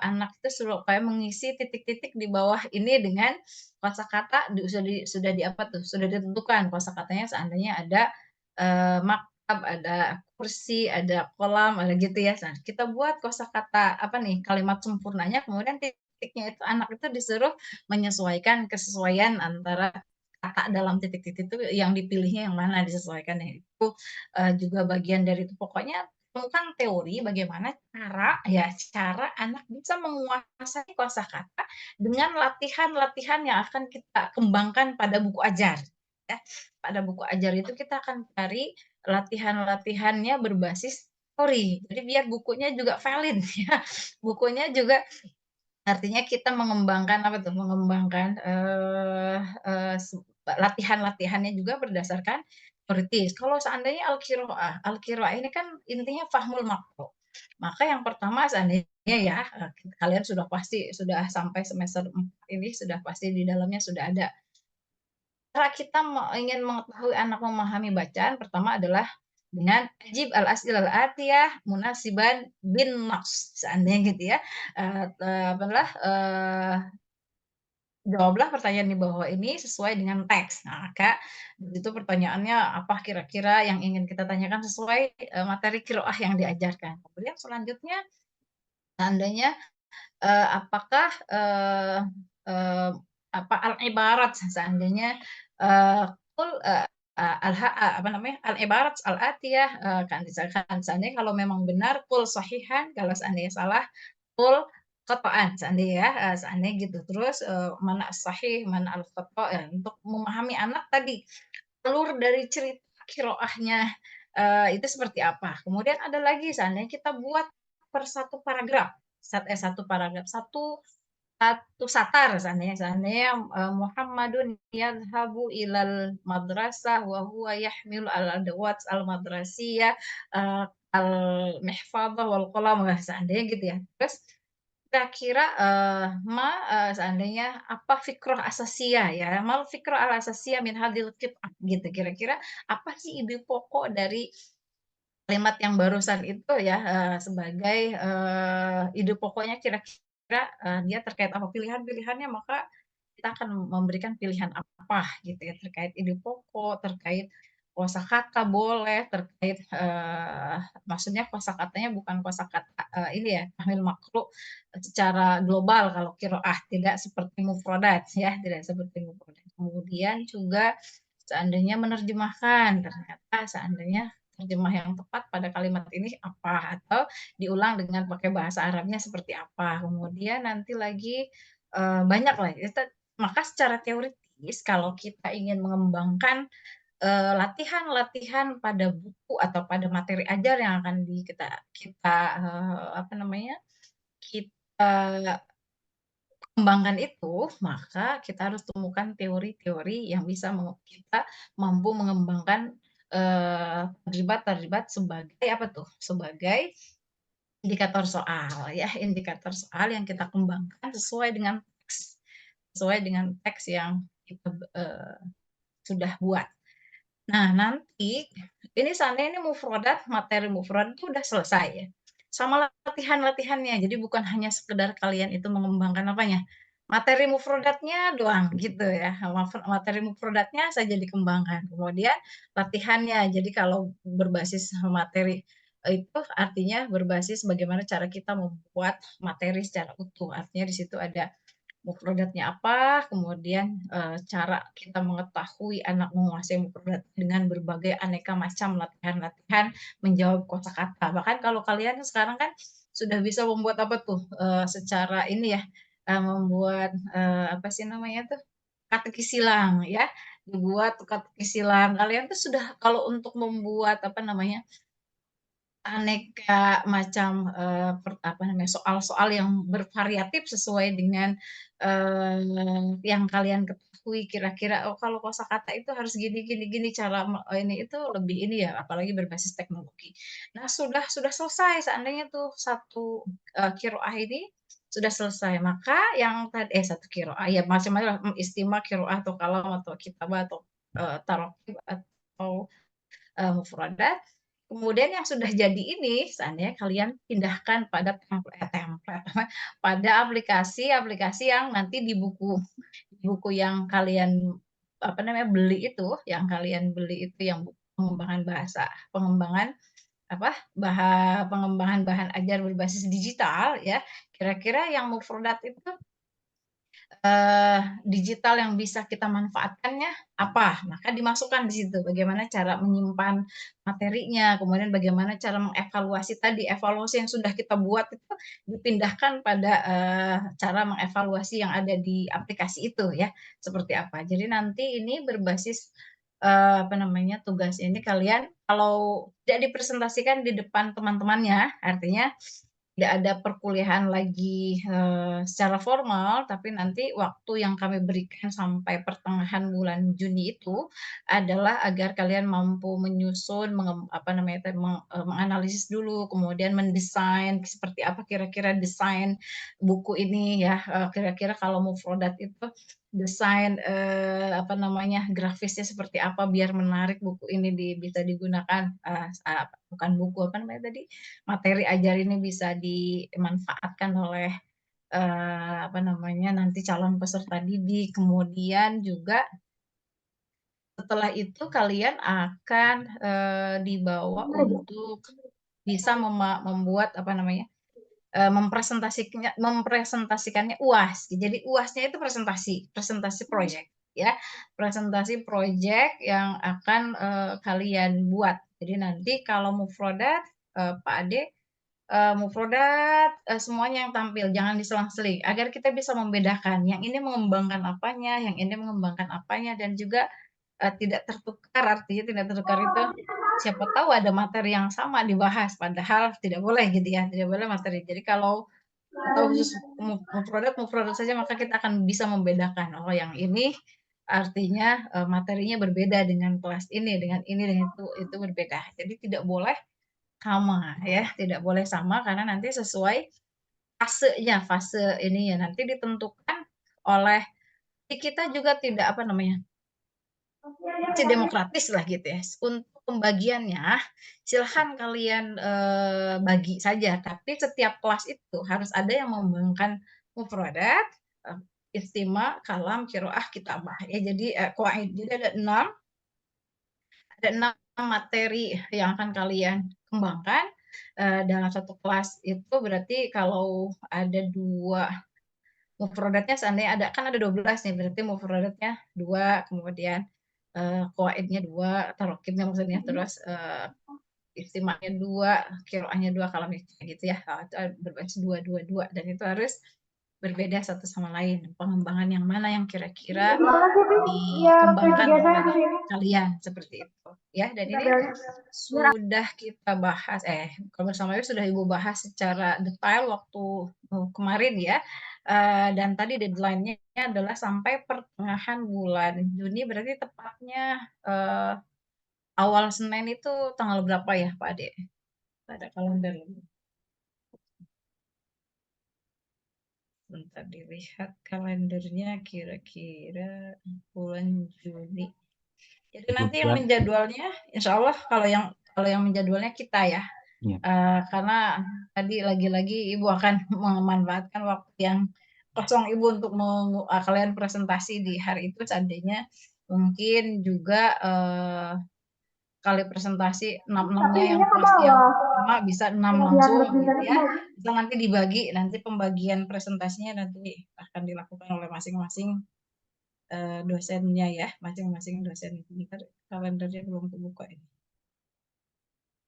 anak itu supaya mengisi titik-titik di bawah ini dengan kosakata sudah di apa tuh, sudah ditentukan kosakatanya seandainya ada, maktab, ada kursi, ada kolam, ada gitu ya. Nah, kita buat kosakata apa nih, kalimat sempurnanya, kemudian titiknya itu anak itu disuruh menyesuaikan kesesuaian antara kata dalam titik-titik itu yang dipilihnya yang mana disesuaikannya. Itu, juga bagian dari itu. Pokoknya temukan teori bagaimana cara anak bisa menguasai kosakata dengan latihan-latihan yang akan kita kembangkan pada buku ajar, ya. Pada buku ajar itu kita akan cari latihan-latihannya berbasis teori. Jadi biar bukunya juga valid ya, bukunya juga artinya kita mengembangkan apa tuh, mengembangkan, eee eee, latihan-latihannya juga berdasarkan teoritis. Kalau seandainya al-qiraah ini kan intinya fahmul makro. Maka yang pertama seandainya ya, kalian sudah sampai semester 4 ini sudah pasti di dalamnya sudah ada cara kita ingin mengetahui anak memahami bacaan, pertama adalah dengan ajib al-as'il al-atiyah munasiban bin naqs, seandainya gitu ya, apalah, jawablah pertanyaan di bawah ini sesuai dengan teks. Nah, maka di situ pertanyaannya apa kira-kira yang ingin kita tanyakan sesuai, materi qiraah yang diajarkan. Kemudian selanjutnya seandainya apakah, eee, apa, al-ibarat seandainya, qul, apa namanya, al-ibarat al-atiyah, kan misalkan seandainya kalau memang benar qul sahihan, kalau seandainya salah qul qata'an, seandainya ya, seandainya gitu. Terus, mana as-sahih, mana al-khata', ya untuk memahami anak tadi, alur dari cerita qiraahnya, itu seperti apa. Kemudian ada lagi seandainya kita buat per satu paragraf. Satu paragraf, satu satar seandainya, Muhammadun yadhhabu ilal madrasah wa huwa yahmilu al-adawat al-madrasiyah, al-mihfadhah wal qalam, seandainya gitu ya. Terus kira-kira, seandainya apa fikrah asasiyah ya, mal fikrah al-asasiyah min hadhil qit'ah gitu, kira-kira apa sih ide pokok dari kalimat yang barusan itu ya, sebagai, ide pokoknya kira-kira, dia terkait apa pilihan-pilihannya, maka kita akan memberikan pilihan apa gitu ya, terkait ide pokok, terkait kosakata boleh, terkait, maksudnya kosakatanya bukan kosakata, ini ya, tahmil makruf secara global kalau qiraah, tidak seperti mufradat ya, tidak seperti mufradat. Kemudian juga seandainya menerjemahkan, ternyata seandainya terjemah yang tepat pada kalimat ini apa, atau diulang dengan pakai bahasa Arabnya seperti apa. Kemudian nanti lagi, banyak lah, maka secara teoritis kalau kita ingin mengembangkan, latihan-latihan pada buku atau pada materi ajar yang akan kita kita, apa namanya, kita kembangkan itu, maka kita harus temukan teori-teori yang bisa kita mampu mengembangkan, terlibat sebagai apa tuh, sebagai indikator soal ya, indikator soal yang kita kembangkan sesuai dengan teks yang kita, sudah buat. Nah, nanti ini seandainya ini mufradat, materi mufradat itu udah selesai ya. Sama latihan-latihannya. Jadi bukan hanya sekedar kalian itu mengembangkan apanya? Materi mufradatnya doang gitu ya. Materi mufradatnya saja dikembangkan. Kemudian latihannya. Jadi kalau berbasis materi itu artinya berbasis bagaimana cara kita membuat materi secara utuh. Artinya di situ ada mufradatnya apa, kemudian cara kita mengetahui anak menguasai mufradat dengan berbagai aneka macam latihan-latihan menjawab kosakata. Bahkan kalau kalian sekarang kan sudah bisa membuat apa tuh, secara ini ya, membuat, apa sih namanya tuh, katekis silang ya, dibuat katekis silang. Kalian tuh sudah kalau untuk membuat apa namanya, aneka macam, apa namanya, soal-soal yang bervariatif sesuai dengan, yang kalian ketahui kira-kira, oh kalau kosakata itu harus gini gini gini cara ini itu lebih ini ya, apalagi berbasis teknologi. Nah sudah selesai seandainya tuh satu, qiraah ini sudah selesai, maka yang tadi satu qiraah ya macam-macam lah, istimah, qiraah atau kalam atau kitabah atau, taraqib atau mufradat. Kemudian yang sudah jadi ini, seandainya kalian pindahkan pada template, pada aplikasi-aplikasi yang nanti di buku yang kalian apa namanya beli itu, yang kalian beli itu yang pengembangan bahasa, pengembangan apa pengembangan bahan ajar berbasis digital ya. Kira-kira yang mufradat itu digital yang bisa kita manfaatkannya apa? Maka dimasukkan di situ bagaimana cara menyimpan materinya, kemudian bagaimana cara mengevaluasi tadi, evaluasi yang sudah kita buat itu dipindahkan pada, cara mengevaluasi yang ada di aplikasi itu ya, seperti apa. Jadi nanti ini berbasis, apa namanya, tugas ini kalian kalau tidak dipresentasikan di depan teman-temannya, artinya tidak ada perkuliahan lagi, secara formal, tapi nanti waktu yang kami berikan sampai pertengahan bulan Juni itu adalah agar kalian mampu menyusun, apa namanya tadi, menganalisis dulu, kemudian mendesain seperti apa kira-kira desain buku ini ya, kira-kira kalau mufradat itu desain, apa namanya, grafisnya seperti apa biar menarik buku ini bisa digunakan, bukan buku, apa namanya tadi, materi ajar ini bisa dimanfaatkan oleh, apa namanya, nanti calon peserta didik. Kemudian juga setelah itu kalian akan, dibawa untuk bisa membuat, apa namanya, mempresentasikannya UAS. Jadi UAS-nya itu presentasi, presentasi project ya, presentasi project yang akan, kalian buat. Jadi nanti kalau mufrodat, Pak Ade mufrodat, semuanya yang tampil, jangan diselang-seling, agar kita bisa membedakan, yang ini mengembangkan apanya, yang ini mengembangkan apanya, dan juga, tidak tertukar, artinya tidak tertukar itu, siapa tahu ada materi yang sama dibahas, padahal tidak boleh gitu ya, tidak boleh materi. Jadi kalau khusus mufrodat saja, maka kita akan bisa membedakan, oh yang ini artinya, materinya berbeda dengan kelas ini, dengan itu berbeda. Jadi tidak boleh sama ya, tidak boleh sama karena nanti sesuai fasenya, fase ininya nanti ditentukan oleh kita juga tidak apa namanya, masih demokratis lah gitu ya. Untuk pembagiannya silahkan kalian, bagi saja, tapi setiap kelas itu harus ada yang mengembangkan mufradat, istimah, kalam, qiraah, kitabah ya. Jadi, qawaid. Jadi ada 6 materi yang akan kalian kembangkan, dalam satu kelas itu berarti kalau ada 2 mufradatnya seandainya kan ada 12 nih, berarti mufradatnya 2, kemudian, qawaidnya 2, tarokibnya maksudnya, terus, istimahnya 2, qiraahnya 2, kalamnya gitu ya, itu berbasis 2 2 2 dan itu harus berbeda satu sama lain. Pengembangan yang mana yang kira-kira Ya, dikembangkan biasanya di oleh sini. kalian seperti itu. Ya, dan ini sudah kita bahas, kalau bersama Ibu sudah Ibu bahas secara detail waktu kemarin ya. Dan tadi deadline-nya adalah sampai pertengahan bulan Juni, berarti tepatnya awal Senin itu tanggal berapa ya Pak Ade? Ada kalender. Bentar dilihat kalendernya kira-kira bulan Juni. Jadi Ibu nanti yang lihat. menjadwalnya, insya Allah kalau yang menjadwalnya kita ya, Ya. karena tadi lagi-lagi Ibu akan memanfaatkan waktu yang kosong Ibu untuk kalian presentasi di hari itu, seandainya mungkin juga kali presentasi Tapi enam-enamnya yang ininya ke plus yang bawah. pertama bisa 6 Yang langsung diatas gitu tadi ya. kebalik. Bisa nanti dibagi, nanti pembagian presentasinya nanti akan dilakukan oleh masing-masing dosennya ya, masing-masing dosen. Bentar, kalendernya belum kebuka ini.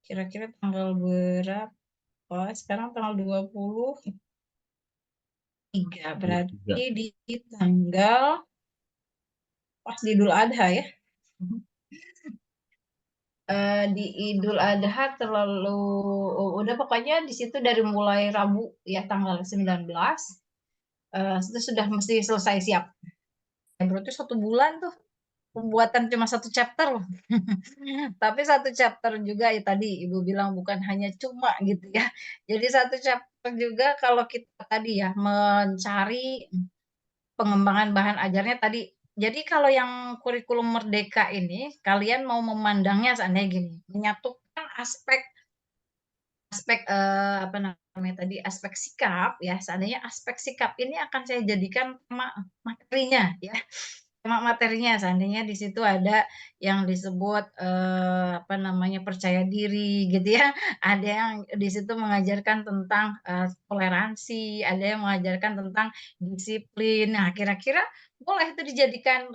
Kira-kira tanggal berapa? Sekarang tanggal 23, berarti Ya. di tanggal pas di Idul Adha ya. Di Idul Adha terlalu udah pokoknya di situ dari mulai Rabu ya tanggal 19 itu sudah mesti selesai siap. Berarti 1 bulan tuh pembuatan cuma 1 chapter loh. Tapi 1 chapter juga ya tadi Ibu bilang bukan hanya cuma gitu ya. Jadi 1 chapter juga kalau kita tadi ya mencari pengembangan bahan ajarnya tadi. Jadi kalau yang kurikulum merdeka ini kalian mau memandangnya seandainya gini, menyatukan aspek apa namanya tadi, aspek sikap ya, seandainya aspek sikap ini akan saya jadikan tema materinya ya. Tema materinya seandainya di situ ada yang disebut apa namanya percaya diri gitu ya, ada yang di situ mengajarkan tentang toleransi, ada yang mengajarkan tentang disiplin. Nah, kira-kira boleh itu dijadikan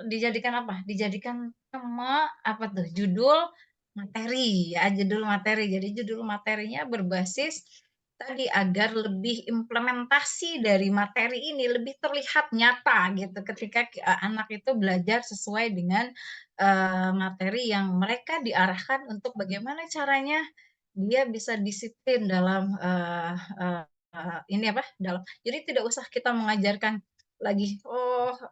apa? Dijadikan tema apa tuh? Judul materi ya, judul materi. Jadi judul materinya berbasis tadi agar lebih implementasi dari materi ini lebih terlihat nyata gitu ketika anak itu belajar sesuai dengan materi yang mereka diarahkan untuk bagaimana caranya dia bisa disiplin dalam ini apa dalam jadi tidak usah kita mengajarkan lagi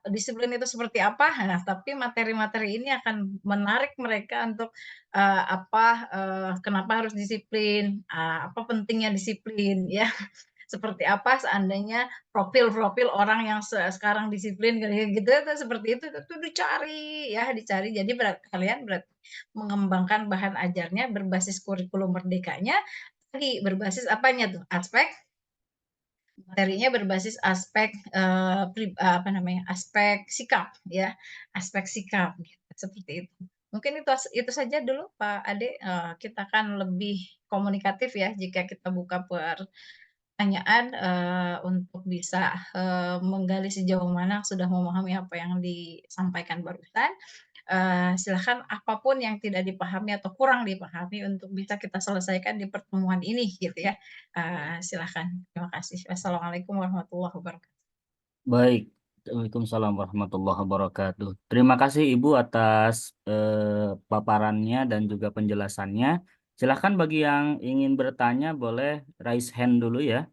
disiplin itu seperti apa, nah tapi materi-materi ini akan menarik mereka untuk kenapa harus disiplin, apa pentingnya disiplin ya. Seperti apa seandainya profil-profil orang yang sekarang disiplin kayak gitu itu seperti itu dicari ya, dicari. Jadi kalian berarti mengembangkan bahan ajarnya berbasis kurikulum merdekanya tadi berbasis apanya tuh? Materinya berbasis aspek apa namanya? Aspek sikap ya, aspek sikap gitu, seperti itu. Mungkin itu saja dulu Pak Ade, kita akan lebih komunikatif ya jika kita buka pertanyaan untuk bisa menggali sejauh mana sudah memahami apa yang disampaikan barusan. Silakan apapun yang tidak dipahami atau kurang dipahami untuk bisa kita selesaikan di pertemuan ini gitu ya. Silakan. Terima kasih. Wassalamualaikum warahmatullahi wabarakatuh. Baik. Waalaikumsalam warahmatullahi wabarakatuh. Terima kasih Ibu atas paparannya dan juga penjelasannya. Silahkan bagi yang ingin bertanya boleh raise hand dulu ya.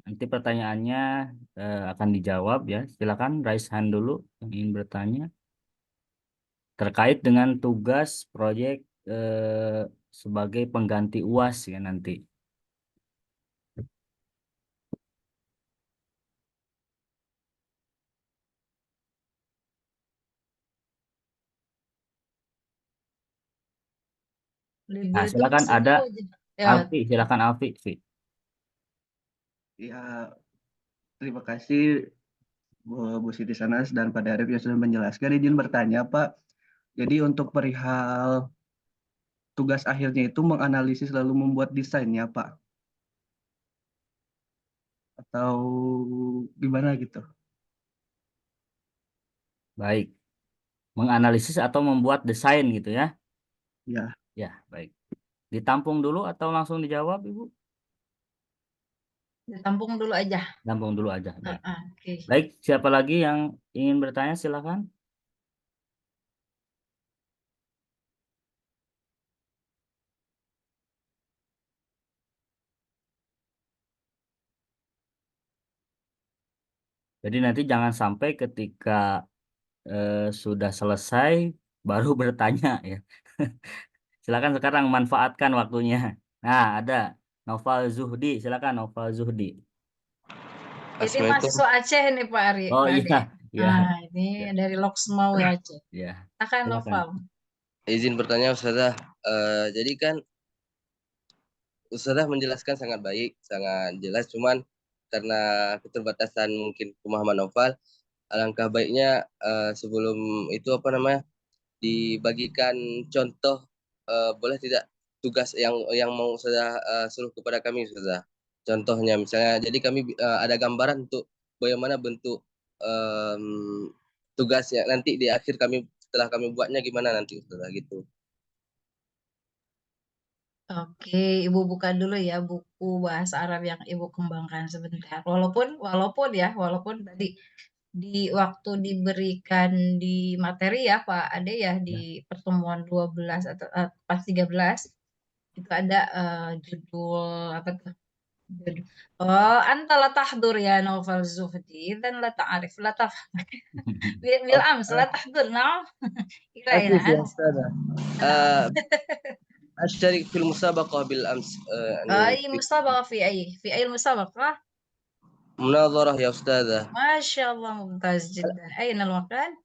Nanti pertanyaannya akan dijawab ya. Silakan raise hand dulu yang ingin bertanya terkait dengan tugas proyek sebagai pengganti UAS ya nanti. Nah, silakan Tugas ada itu ya, Alfi, silakan Alfi. Vi. Ya, terima kasih Bu Siti Sanas dan Pak Darif yang sudah menjelaskan. Izin bertanya, Pak. Jadi untuk perihal tugas akhirnya itu menganalisis lalu membuat desainnya, Pak. Atau gimana gitu? Baik. Menganalisis atau membuat desain gitu ya. Ya, Ya, baik. Ditampung dulu atau langsung dijawab, Ibu? Ditampung dulu aja. Tampung dulu aja ya. Oke. Baik, siapa lagi yang ingin bertanya silakan. Jadi nanti jangan sampai ketika sudah selesai baru bertanya ya. Silakan sekarang manfaatkan waktunya. Nah, ada Noval Zuhdi, silakan Noval Zuhdi. Ini Assalamualaikum. mahasiswa Aceh nih Pak Ari, Oh Pak iya, Ade. iya, Nah, ini iya, dari Loksmau ya Aceh. iya. Silakan Silakan. Noval. Izin bertanya Ustazah. Jadi kan Ustazah menjelaskan sangat baik, sangat jelas. Cuman karena keterbatasan mungkin pemahaman Novel, alangkah baiknya sebelum itu apa namanya dibagikan contoh, boleh tidak tugas yang mau Ustazah suruh kepada kami Ustazah. Contohnya misalnya, jadi kami ada gambaran untuk bagaimana bentuk tugasnya nanti di akhir kami setelah kami buatnya gimana nanti Ustazah gitu. Oke, Ibu buka dulu ya buku bahasa Arab yang Ibu kembangkan sebentar. Walaupun tadi di waktu diberikan di materi ya Pak Ade ya di Ya. pertemuan 12 atau pas 13 itu ada judul apa tuh? Oh, anta la tahdur ya Novel Zuhdi dan la ta'arif la taf bil Oh, ams la tahdur na'am ila ila asif ya ant Ustazah. na'am أشترك في المسابقة بالأمس يعني أي في مسابقة في أي المسابقة مناظرة يا أستاذة. ما شاء الله ممتاز جدا أين المكان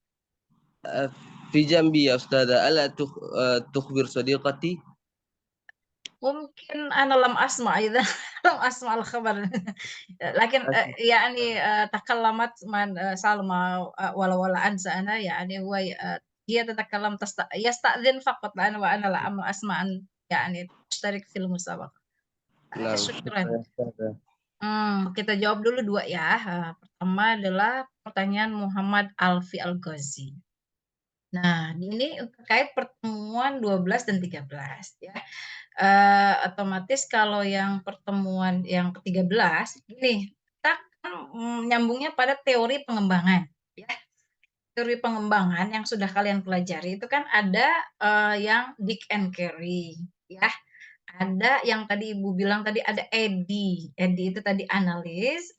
آه، في جنبي يا أستاذة. ألا تخبر صديقتي؟ ممكن أنا لم أسمع إذا لم أسمع الخبر لكن Asif. يعني تكلمت من سلمى ولا أنسى أنا يعني هو هي تتكلم يستأذن فقط وأنا لا أسمع أن يعني تشترك في المسابقة نعم شكرا شكرا يا أستاذة. Kita jawab dulu dua ya. Pertama adalah pertanyaan Muhammad Alfi Al-Ghazi. Nah, ini terkait pertemuan 12 dan 13 ya. Otomatis kalau yang pertemuan yang ke-13 ini kita kan nyambungnya pada teori pengembangan ya. Teori pengembangan yang sudah kalian pelajari itu kan ada yang Dick and Carey ya. Ada yang tadi Ibu bilang tadi ada EDI. EDI itu tadi analis,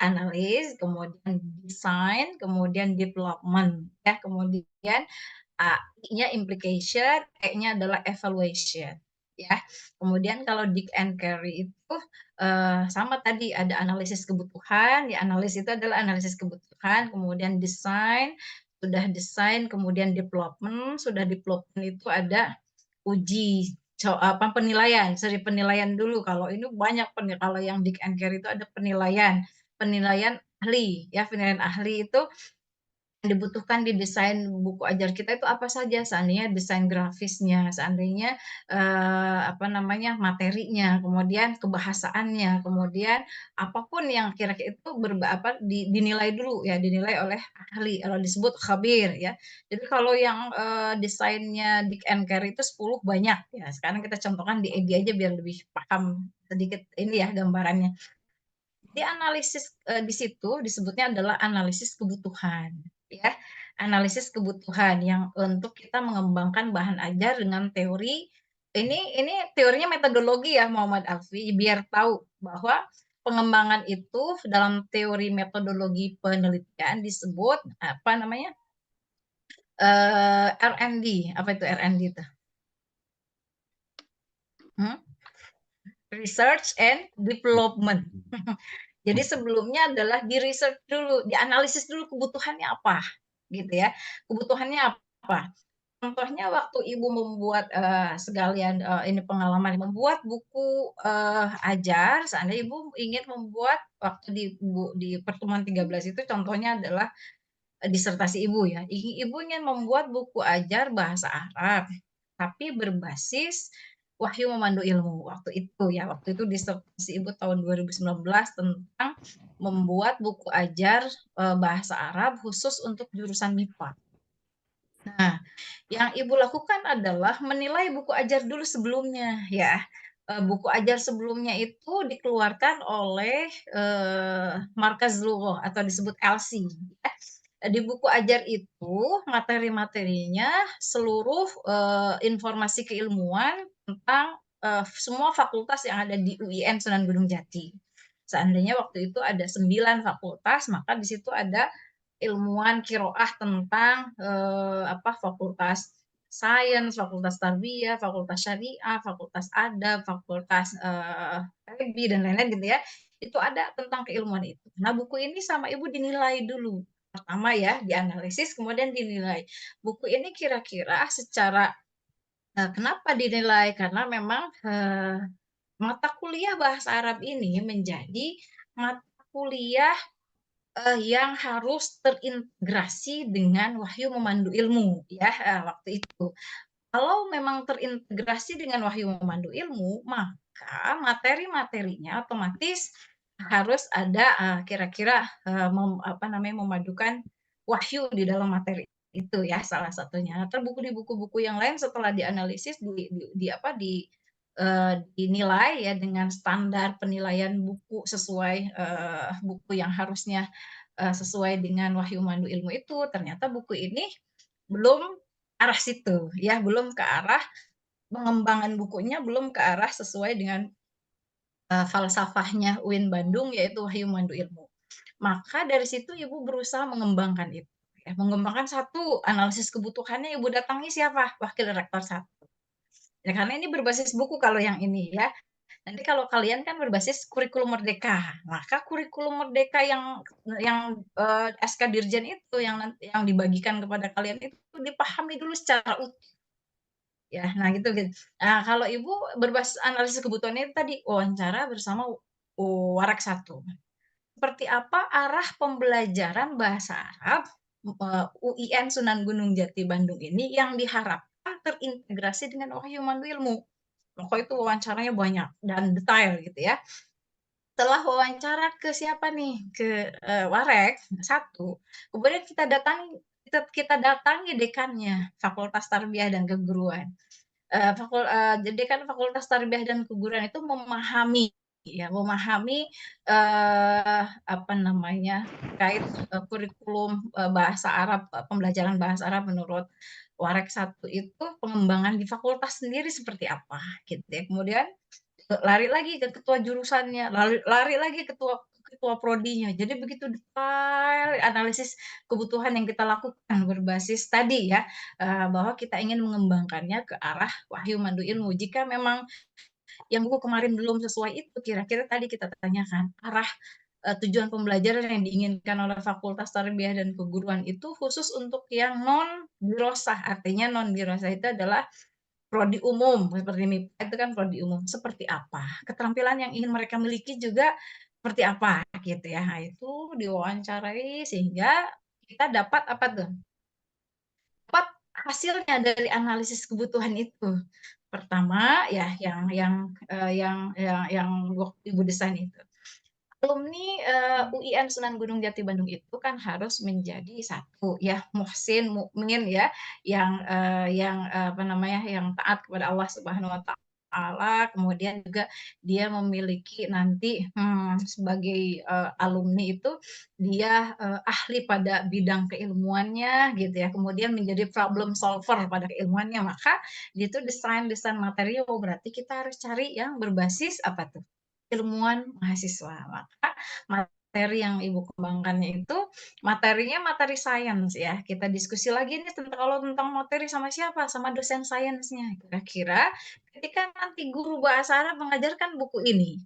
kemudian design, kemudian development ya, kemudian I-nya implication, E-nya adalah evaluation ya. Kemudian kalau Dick and Carey itu sama tadi ada analisis kebutuhan, ya analis itu adalah analisis kebutuhan, kemudian desain, kemudian development, sudah development itu ada uji penilaian, seri penilaian dulu. Kalau ini banyak kalau yang Dick and Carey itu ada penilaian ahli ya, penilaian ahli itu yang dibutuhkan di desain buku ajar kita itu apa saja, seandainya desain grafisnya, seandainya materinya, kemudian kebahasaannya, kemudian apapun yang kira-kira itu dinilai dulu ya, dinilai oleh ahli, kalau disebut khabir ya. Jadi kalau yang desainnya Dick and Carey itu 10 banyak ya. Sekarang kita contohkan di EDI aja biar lebih paham sedikit ini ya gambarannya. Jadi analisis di situ disebutnya adalah analisis kebutuhan, ya. Analisis kebutuhan yang untuk kita mengembangkan bahan ajar dengan teori ini teorinya metodologi ya Muhammad Alfi, biar tahu bahwa pengembangan itu dalam teori metodologi penelitian disebut apa namanya? R&D. Apa itu R&D itu? Research and Development. Jadi sebelumnya adalah di research dulu, dianalisis dulu kebutuhannya apa, gitu ya. Kebutuhannya apa? Contohnya waktu Ibu membuat sekalian ini pengalaman membuat buku ajar, seandainya Ibu ingin membuat waktu di pertemuan 13 itu contohnya adalah disertasi Ibu ya. Ibu ingin membuat buku ajar bahasa Arab, tapi berbasis Wahyu Memandu Ilmu waktu itu ya. Waktu itu disertasi Ibu tahun 2019 tentang membuat buku ajar bahasa Arab khusus untuk jurusan MIPA. Nah, yang Ibu lakukan adalah menilai buku ajar dulu sebelumnya ya. buku ajar sebelumnya itu dikeluarkan oleh Markaz Lughah atau disebut LC. Di buku ajar itu materi-materinya seluruh informasi keilmuan tentang semua fakultas yang ada di UIN Sunan Gunung Jati. Seandainya waktu itu ada 9 fakultas, maka di situ ada ilmuwan kiroah tentang fakultas sains, fakultas tarbiyah, fakultas syariah, fakultas adab, fakultas FEB dan lain-lain gitu ya. Itu ada tentang keilmuan itu. Nah, buku ini sama Ibu dinilai dulu. Pertama ya, dianalisis kemudian dinilai. Buku ini kira-kira secara kenapa dinilai? Karena memang mata kuliah bahasa Arab ini menjadi mata kuliah yang harus terintegrasi dengan wahyu memandu ilmu ya waktu itu. Kalau memang terintegrasi dengan wahyu memandu ilmu, maka materi-materinya otomatis harus ada kira-kira memadukan wahyu di dalam materi itu ya salah satunya. Nah, di buku-buku yang lain setelah dianalisis dinilai ya dengan standar penilaian buku sesuai buku yang harusnya sesuai dengan wahyu mandu ilmu itu, ternyata buku ini belum arah situ ya, belum ke arah pengembangan bukunya belum ke arah sesuai dengan falsafahnya UIN Bandung yaitu wahyu mandu ilmu. Maka dari situ Ibu berusaha mengembangkan itu ya, mengembangkan satu analisis kebutuhannya. Ibu datangi siapa? Wakil Rektor 1. Ya, karena ini berbasis buku kalau yang ini ya. Nanti kalau kalian kan berbasis kurikulum merdeka, maka kurikulum merdeka yang SK Dirjen itu yang dibagikan kepada kalian itu dipahami dulu secara utuh. Ya, nah gitu. Nah, kalau Ibu berbasis analisis kebutuhannya itu tadi wawancara bersama Warak 1. Seperti apa arah pembelajaran bahasa Arab UIN Sunan Gunung Jati Bandung ini yang diharapkan terintegrasi dengan wahyu mandu ilmu. Maka itu wawancaranya banyak dan detail gitu ya. Setelah wawancara ke siapa nih? Ke Warek 1. Kemudian kita datangi dekannya Fakultas Tarbiyah dan Keguruan. Dekan Fakultas Tarbiyah dan Keguruan itu memahami terkait kurikulum bahasa Arab, pembelajaran bahasa Arab menurut Warek 1 itu pengembangan di fakultas sendiri seperti apa gitu ya. Kemudian lari lagi ke ketua jurusannya, lari lagi ketua prodinya. Jadi begitu detail analisis kebutuhan yang kita lakukan berbasis tadi ya, bahwa kita ingin mengembangkannya ke arah wahyu mandu ilmu. Jika memang yang buku kemarin belum sesuai itu, kira-kira tadi kita tanyakan arah tujuan pembelajaran yang diinginkan oleh Fakultas Tarbiyah dan Keguruan itu khusus untuk yang non dirosah. Artinya non dirosah itu adalah prodi umum, seperti MIPA itu kan prodi umum, seperti apa? Keterampilan yang ingin mereka miliki juga seperti apa gitu ya. Nah, itu diwawancarai sehingga kita dapat apa tuh? Dapat hasilnya dari analisis kebutuhan itu. Pertama ya yang waktu Ibu desain itu. Alumni UIN Sunan Gunung Jati Bandung itu kan harus menjadi satu ya muhsin mukmin ya yang yang taat kepada Allah Subhanahu wa taala, kemudian juga dia memiliki nanti sebagai alumni itu dia ahli pada bidang keilmuannya gitu ya, kemudian menjadi problem solver pada keilmuannya, maka dia itu desain materi. Oh, berarti kita harus cari yang berbasis apa tuh? Ilmuwan mahasiswa. Maka materi yang Ibu kembangkannya itu materinya materi sains ya. Kita diskusi lagi nih tentang materi sama siapa? Sama dosen sainsnya. Kira-kira ketika nanti guru bahasa Arab mengajarkan buku ini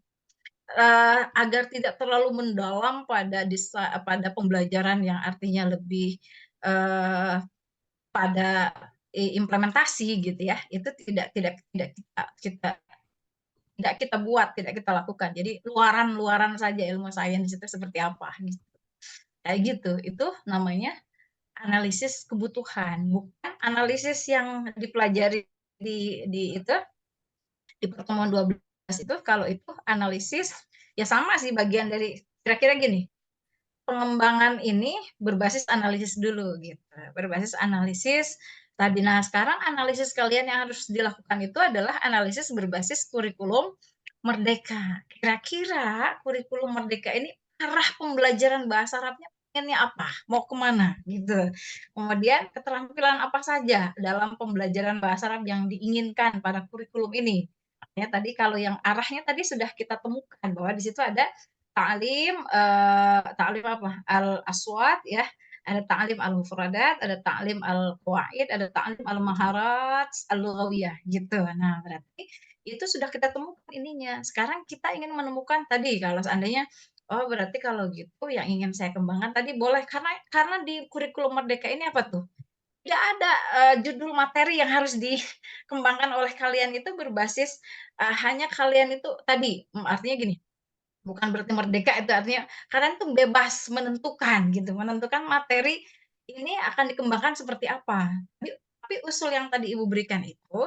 agar tidak terlalu mendalam pada pembelajaran yang artinya lebih pada implementasi gitu ya. Itu tidak kita buat, tidak kita lakukan. Jadi luaran-luaran saja ilmu sains itu seperti apa gitu. Kayak gitu. Itu namanya analisis kebutuhan, bukan analisis yang dipelajari di pertemuan 12 itu. Kalau itu analisis ya sama sih, bagian dari kira-kira gini. Pengembangan ini berbasis analisis dulu gitu. Berbasis analisis tadi. Nah, sekarang analisis kalian yang harus dilakukan itu adalah analisis berbasis kurikulum Merdeka. Kira-kira kurikulum Merdeka ini arah pembelajaran bahasa Arabnya pengennya apa? Mau kemana? Gitu. Kemudian keterampilan apa saja dalam pembelajaran bahasa Arab yang diinginkan pada kurikulum ini? Ya, tadi kalau yang arahnya tadi sudah kita temukan bahwa di situ ada ta'lim ta'lim apa? Al-aswat ya, ada ta'lim al-mufradat, ada ta'lim al-qawaid, ada ta'lim al-maharat al-lughawiyah gitu. Nah, berarti itu sudah kita temukan ininya. Sekarang kita ingin menemukan tadi kalau seandainya oh berarti kalau gitu yang ingin saya kembangkan tadi boleh karena di kurikulum Merdeka ini apa tuh? Tidak ada judul materi yang harus dikembangkan oleh kalian itu berbasis hanya kalian itu tadi artinya gini, bukan berarti merdeka itu artinya kalian tuh bebas menentukan gitu, menentukan materi ini akan dikembangkan seperti apa. Tapi usul yang tadi Ibu berikan itu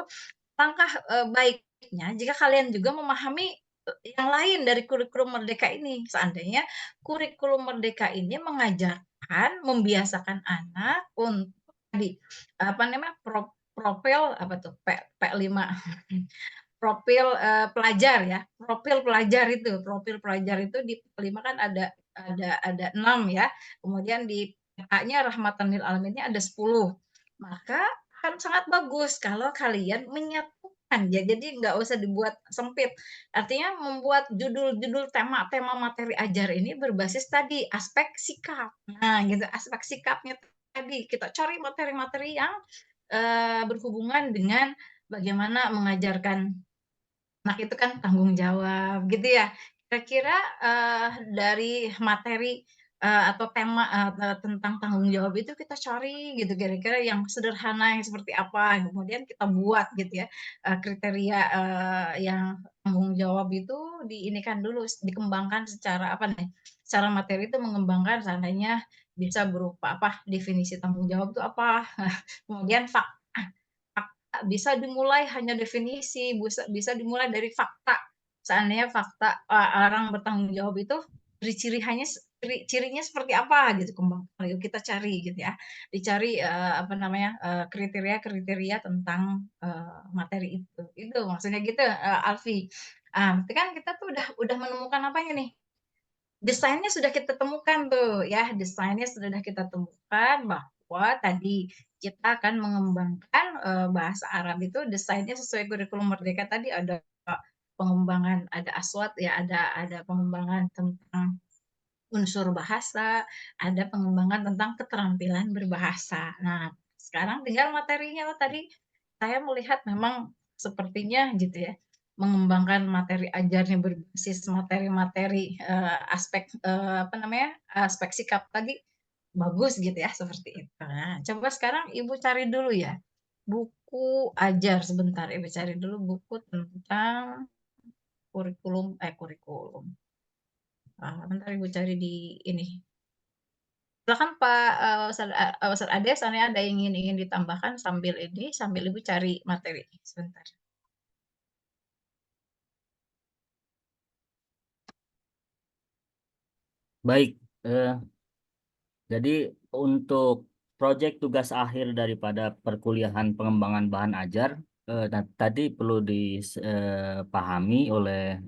langkah baiknya jika kalian juga memahami yang lain dari kurikulum Merdeka ini. Seandainya kurikulum Merdeka ini mengajarkan, membiasakan anak untuk tadi apa namanya profil apa tuh P5 profil pelajar ya, profil pelajar itu di P5 kan ada 6 ya, kemudian di PA-nya rahmatan lil alaminnya ada 10. Maka kan sangat bagus kalau kalian menyatukan ya, jadi nggak usah dibuat sempit. Artinya membuat judul-judul tema-tema materi ajar ini berbasis tadi aspek sikap. Nah, gitu aspek sikapnya tadi kita cari materi-materi yang berhubungan dengan bagaimana mengajarkan anak itu kan tanggung jawab gitu ya. Kira-kira dari materi atau tema tentang tanggung jawab itu kita cari gitu kira-kira yang sederhana yang seperti apa, kemudian kita buat gitu ya kriteria yang tanggung jawab itu diinikan dulu, dikembangkan secara apa nih? Secara materi itu mengembangkan seandainya bisa berupa apa definisi tanggung jawab itu apa, kemudian bisa dimulai hanya definisi, bisa dimulai dari fakta. Seandainya fakta orang bertanggung jawab itu cirinya seperti apa gitu kembang. Ayo kita cari gitu ya. Dicari apa namanya kriteria-kriteria tentang materi itu. Itu maksudnya gitu Alfi. Berarti kan kita tuh udah menemukan apanya nih? Desainnya sudah kita temukan tuh ya, desainnya sudah kita temukan bahwa tadi kita akan mengembangkan bahasa Arab itu desainnya sesuai kurikulum Merdeka tadi ada pengembangan, ada aswat ya, ada pengembangan tentang unsur bahasa, ada pengembangan tentang keterampilan berbahasa. Nah, sekarang tinggal materinya tadi saya melihat memang sepertinya gitu ya, mengembangkan materi ajarnya berbasis materi-materi aspek apa namanya? Aspek sikap tadi bagus gitu ya seperti itu. Nah, coba sekarang Ibu cari dulu ya buku ajar sebentar. Ibu cari dulu buku tentang kurikulum. Bentar Ibu cari di ini. Silakan Pak Ustadz Ade, seandainya ada yang ingin ditambahkan sambil Ibu cari materi sebentar. Baik, jadi untuk proyek tugas akhir daripada perkuliahan pengembangan bahan ajar, tadi perlu dipahami oleh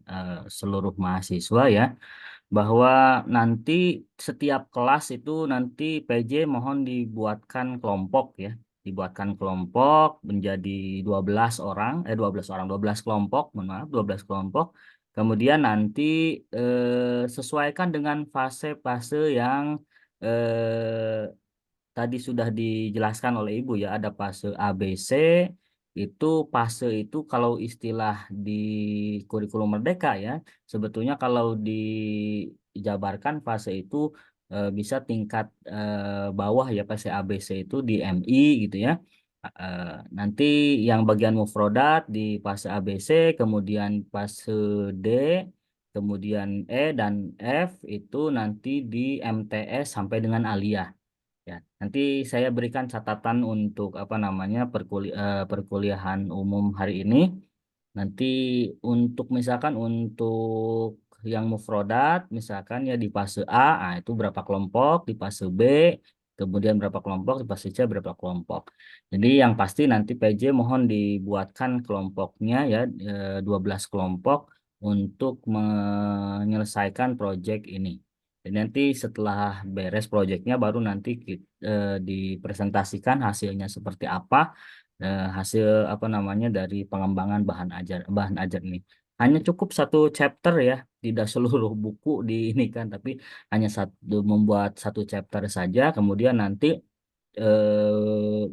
seluruh mahasiswa ya, bahwa nanti setiap kelas itu nanti PJ mohon dibuatkan kelompok ya, dibuatkan kelompok menjadi 12 orang, 12 kelompok, mohon maaf, 12 kelompok. Kemudian nanti sesuaikan dengan fase-fase yang eh, tadi sudah dijelaskan oleh Ibu ya, ada fase ABC, itu fase itu kalau istilah di kurikulum Merdeka ya, sebetulnya kalau dijabarkan fase itu bisa tingkat bawah ya, fase ABC itu di MI gitu ya. Eh, Nanti yang bagian mufrodat di fase ABC, kemudian fase D, kemudian E dan F itu nanti di MTS sampai dengan aliyah. Ya, nanti saya berikan catatan untuk apa namanya perkuliahan umum hari ini. Nanti untuk misalkan untuk yang mufrodat misalkan ya di fase A, itu berapa kelompok, di fase B kemudian berapa kelompok, pasti C berapa kelompok. Jadi yang pasti nanti PJ mohon dibuatkan kelompoknya ya 12 kelompok untuk menyelesaikan proyek ini. Dan nanti setelah beres proyeknya baru nanti dipresentasikan hasilnya seperti apa, hasil apa namanya dari pengembangan bahan ajar ini. Hanya cukup satu chapter ya, tidak seluruh buku di ini kan, tapi hanya membuat satu chapter saja. Kemudian nanti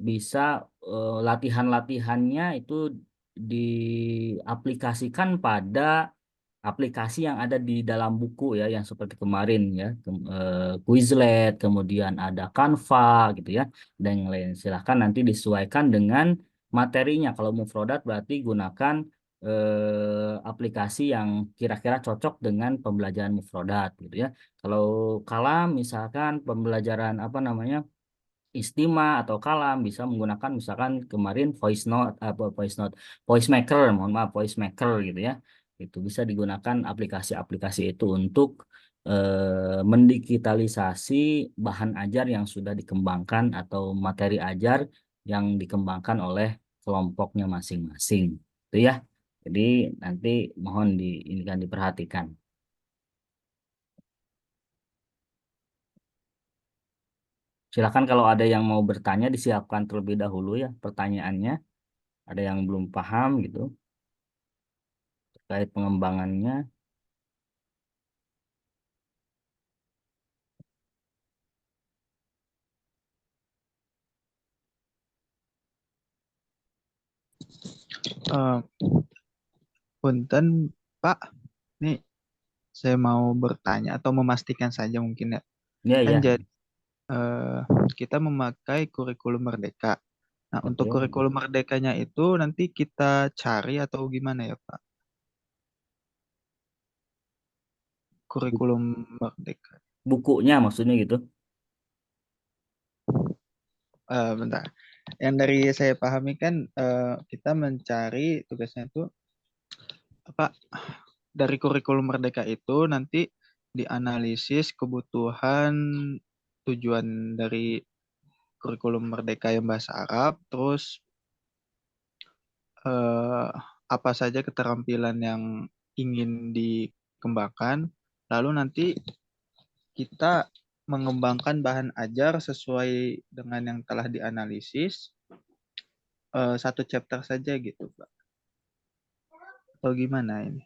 bisa latihan-latihannya itu diaplikasikan pada aplikasi yang ada di dalam buku ya, yang seperti kemarin ya, Quizlet, kemudian ada Canva gitu ya, dan yang lain. Silahkan nanti disesuaikan dengan materinya. Kalau mufrodat berarti gunakan aplikasi yang kira-kira cocok dengan pembelajaran mufrodat gitu ya. Kalau kalam misalkan pembelajaran apa namanya Istima atau Kalam bisa menggunakan misalkan kemarin voice maker, mohon maaf voice maker gitu ya. Itu bisa digunakan aplikasi-aplikasi itu untuk mendigitalisasi bahan ajar yang sudah dikembangkan atau materi ajar yang dikembangkan oleh kelompoknya masing-masing. Itu ya. Jadi nanti mohon ini kan diperhatikan. Silakan kalau ada yang mau bertanya disiapkan terlebih dahulu ya pertanyaannya. Ada yang belum paham gitu terkait pengembangannya. Eh, Punten, Pak, nih saya mau bertanya atau memastikan saja mungkin ya. Ya, Kan ya. jadi eh, kita memakai kurikulum Merdeka. Nah, untuk Betul. kurikulum Merdekanya itu nanti kita cari atau gimana ya, Pak? Kurikulum Merdeka. Bukunya maksudnya gitu. Bentar. Yang dari saya pahami kan kita mencari tugasnya itu apa dari kurikulum Merdeka itu nanti dianalisis kebutuhan tujuan dari kurikulum Merdeka yang bahasa Arab, terus eh, apa saja keterampilan yang ingin dikembangkan, lalu nanti kita mengembangkan bahan ajar sesuai dengan yang telah dianalisis, satu chapter saja gitu, Pak. Atau gimana ini?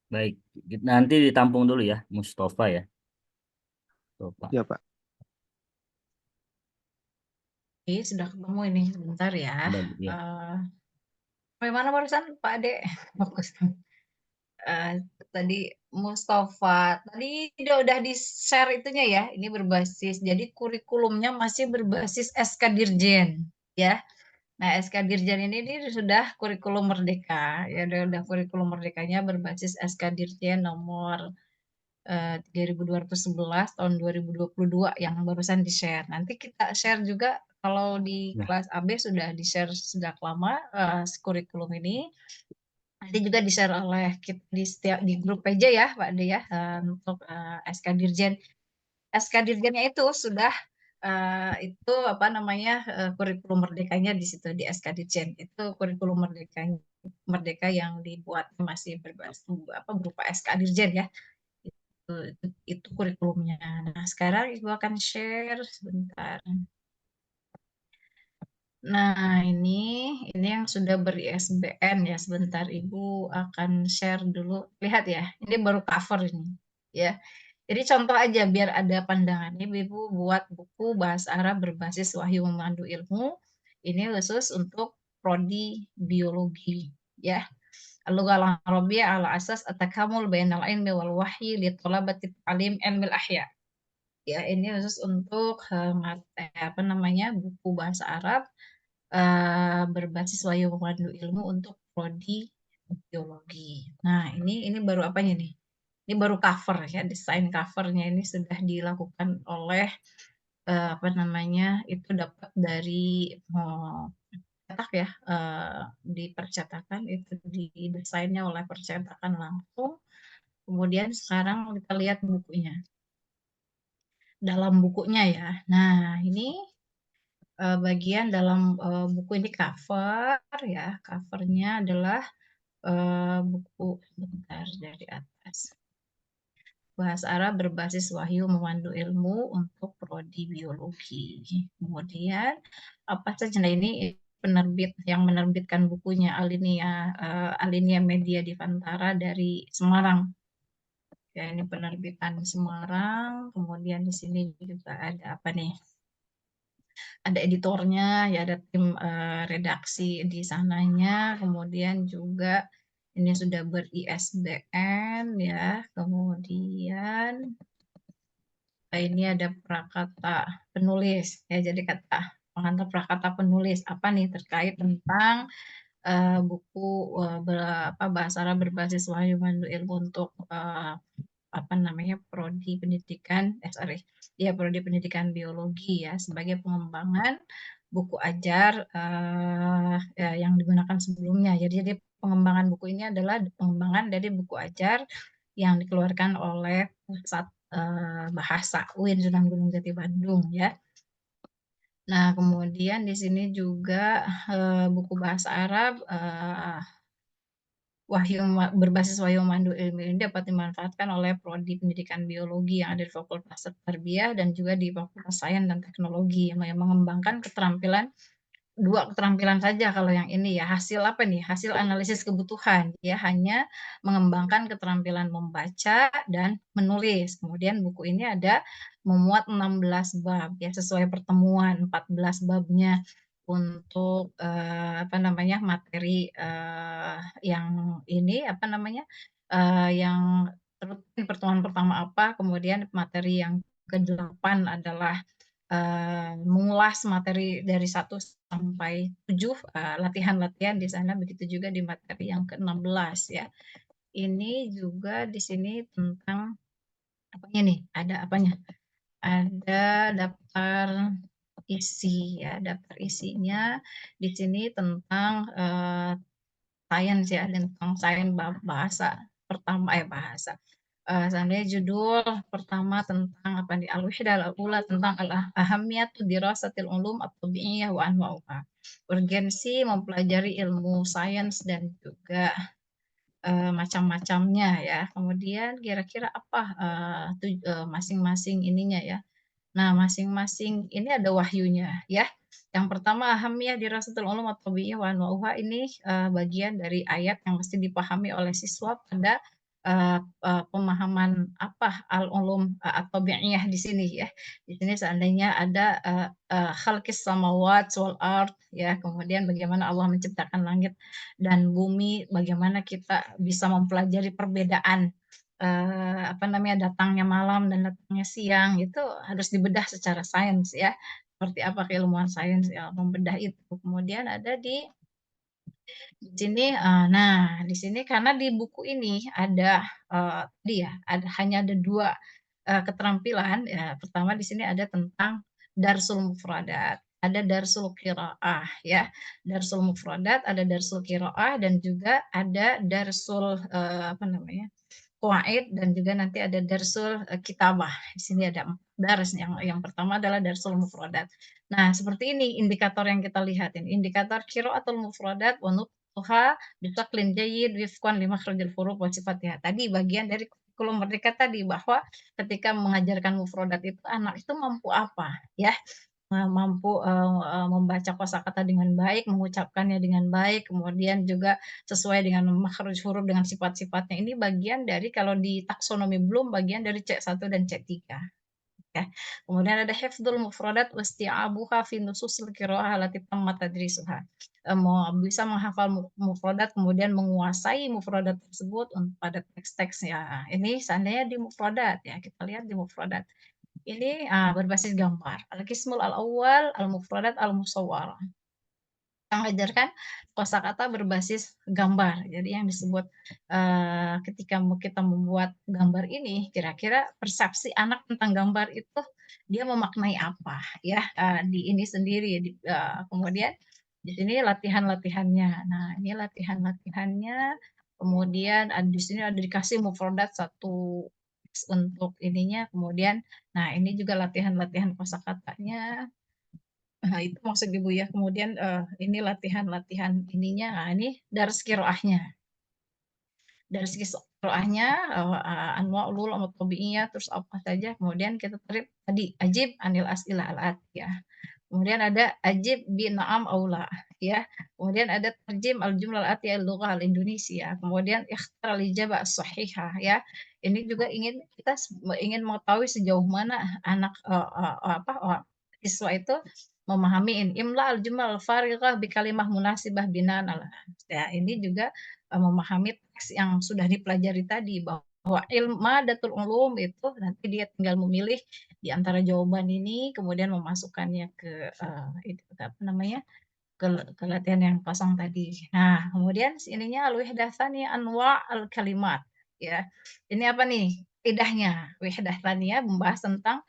Baik. Nanti ditampung dulu ya, Mustafa ya. Mustafa. Ya, Pak. Oke, sudah ketemu ini sebentar ya. Ya. Eh, Bagaimana barusan Pak Ade? Fokus. Eh, Tadi Mustafa, tadi udah di-share itunya ya. Ini berbasis, jadi kurikulumnya masih berbasis SK Dirjen ya. Nah, SK Dirjen ini sudah kurikulum Merdeka. Ya, udah kurikulum Merdekanya berbasis SK Dirjen nomor 3211 tahun 2022 yang barusan di-share. Nanti kita share juga kalau di Ya. kelas AB sudah di-share sejak lama kurikulum ini. Nanti juga di-share oleh kita di grup PJ ya, Pak De ya, untuk SK Dirjen. SK Dirjennya itu sudah itu apa namanya kurikulum merdekanya di situ di SK Dirjen. Itu kurikulum merdeka yang dibuat masih berbasis apa berupa SK Dirjen ya. Itu kurikulumnya. Nah, sekarang Ibu akan share sebentar. Nah, ini yang sudah ber-ISBN ya. Sebentar Ibu akan share dulu. Lihat ya, ini baru cover ini. Ya. Jadi contoh aja biar ada pandangannya, Ibu buat buku bahasa Arab berbasis wahyu memandu ilmu. Ini khusus untuk prodi biologi, ya. Al-Lughah al-Arabiyyah ala asas at-takamul bainal ilmi wal wahyi li talabati ta'lim ilmil ahya. Ya, ini khusus untuk apa namanya buku bahasa Arab berbasis wahyu pemandu ilmu untuk prodi biologi. Nah, ini baru apanya nih? Ini baru cover ya, desain covernya ini sudah dilakukan oleh apa namanya? Itu dapat dari cetak ya di percetakan itu didesainnya oleh percetakan langsung. Kemudian sekarang kita lihat bukunya. dalam bukunya ya. Nah, ini bagian dalam buku ini cover ya. Covernya adalah buku bentar dari atas. Bahasa Arab berbasis wahyu memandu ilmu untuk prodi biologi. Kemudian apa saja? Nah, ini penerbit yang menerbitkan bukunya Alinia Media Divantara dari Semarang. Ya, ini penerbitan Semarang. Kemudian di sini juga ada apa nih? Ada editornya, ya ada tim redaksi di sananya. Kemudian juga ini sudah ber-ISBN ya. Kemudian ini ada prakata penulis ya. Jadi kata pengantar prakata penulis apa nih terkait tentang buku bahasa Arab berbasis wahyu mandu ilmu untuk apa namanya prodi pendidikan prodi pendidikan biologi ya sebagai pengembangan buku ajar yang digunakan sebelumnya. Jadi pengembangan buku ini adalah pengembangan dari buku ajar yang dikeluarkan oleh Pusat Bahasa UIN Sunan Gunung Jati Bandung ya. Nah, kemudian di sini juga buku bahasa Arab berbasis wahyu mandu ilmu ini dapat dimanfaatkan oleh prodi pendidikan biologi yang ada di Fakultas Tarbiyah dan juga di Fakultas Sains dan Teknologi yang mengembangkan dua keterampilan saja kalau yang ini ya. Hasil apa nih? Hasil analisis kebutuhan ya, hanya mengembangkan keterampilan membaca dan menulis. Kemudian buku ini ada memuat 16 bab ya sesuai pertemuan 14 babnya untuk apa namanya materi yang ini apa namanya yang pertemuan pertama apa, kemudian materi yang ke-8 adalah mengulas materi dari 1 sampai 7 latihan-latihan di sana, begitu juga di materi yang ke-16 ya. Ini juga di sini tentang apanya nih? Ada apanya? Ada daftar isi ya, daftar isinya di sini tentang sains ya, tentang sains bahasa pertama bahasa. Seandainya judul pertama tentang apa nih al-wahdah al-ula tentang al-ahamiyatu dirasatil ulum at-tabi'iyah wa anwa'uha. Urgensi mempelajari ilmu sains dan juga macam-macamnya ya. Kemudian kira-kira apa masing-masing ininya ya. Nah, masing-masing ini ada wahyunya ya. Yang pertama ahamiyah dirasatul ulum at-tabi'iyah wa anwa'uha ini bagian dari ayat yang mesti dipahami oleh siswa pada pemahaman apa al-ulum at-tabi'iyah di sini ya. Di sini seandainya ada khalqis samawat wal ard ya, kemudian bagaimana Allah menciptakan langit dan bumi, bagaimana kita bisa mempelajari perbedaan apa namanya datangnya malam dan datangnya siang itu harus dibedah secara sains ya. Seperti apa keilmuan sains ya membedah itu. Kemudian ada di sini nah di sini karena di buku ini ada hanya ada 2 keterampilan ya. Pertama di sini ada tentang darsul mufradat, ada darsul qiraah ya. Darsul mufradat, ada darsul qiraah dan juga ada darsul apa namanya? Qawaid dan juga nanti ada darsul kitabah. Di sini ada 4 dars. Yang pertama adalah darsul mufradat. Nah, seperti ini indikator yang kita lihat ini. Indikator qiraatul mufradat wa nutquha bisyaqlin jayyid wifqan li makhrajil huruf wa sifatiha. Tadi bagian dari kurikulum merdeka tadi bahwa ketika mengajarkan mufradat itu anak itu mampu apa ya? Mampu membaca kosakata dengan baik, mengucapkannya dengan baik, kemudian juga sesuai dengan makhraj huruf dengan sifat-sifatnya. Ini bagian dari kalau di taksonomi belum bagian dari C1 dan C3. Ya. Kemudian ada hifdzul mufradat wasti'abuha fi nususil qiraah allati tammat tadrisuha. Bisa menghafal mufradat kemudian menguasai mufradat tersebut pada teks-teks ya. Ini seandainya di mufradat ya, kita lihat di mufradat. Ini berbasis gambar. Al-qismul al-awwal al-mufradat al-musawwarah. Yang mengajarkan kosakata berbasis gambar. Jadi yang disebut ketika kita membuat gambar ini, kira-kira persepsi anak tentang gambar itu dia memaknai apa ya di ini sendiri. Kemudian di sini latihan-latihannya. Nah, ini latihan-latihannya. Kemudian di sini ada dikasih mufradat untuk ininya, kemudian nah ini juga latihan-latihan kosakatanya. Nah, itu maksud Ibu ya. Kemudian ini latihan-latihan ininya. Nah, ini dars qiraahnya. Dari segi qiraahnya anwa'ul tabi'iyah terus apa saja. Kemudian kita tadi ajib anil as'ilah al-atiyah. Kemudian ada ajib bi na'am aula ya. Kemudian ada terjem al-jumlah al-atiyah al-lughah al-Indonesia. Kemudian ikhtar al-ijabah as-sahihah ya. Ini juga kita ingin mengetahui sejauh mana anak siswa itu memahami imla al-jumlah al-farighah bi kalimah munasibah binan ala. Ya, ini juga memahami teks yang sudah dipelajari tadi bahwa madatul ulum itu nanti dia tinggal memilih di antara jawaban ini kemudian memasukkannya ke itu apa namanya ke latihan yang pasang tadi. Nah, kemudian ininya al-wihdah tsaniyah anwa' al-kalimat ya. Ini apa nih? Kaidahnya. Wihdah tsaniyah membahas tentang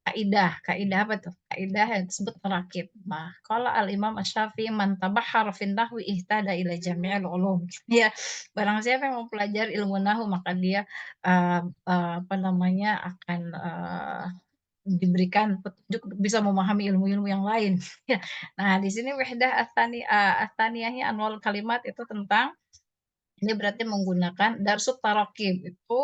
kaidah. Kaidah apa tuh? Kaidah yang disebut tarakib. Nah, kalau al-Imam Asy-Syafi'i man tabahhara fin nahwi ihtada ila jami'il ulum. Ya, barang siapa yang mempelajari ilmu nahwu maka dia apa namanya akan diberikan petunjuk untuk bisa memahami ilmu-ilmu yang lain. Ya. Nah, di sini wahdah atsaniyahnya anwal kalimat itu tentang ini berarti menggunakan darsut tarakib itu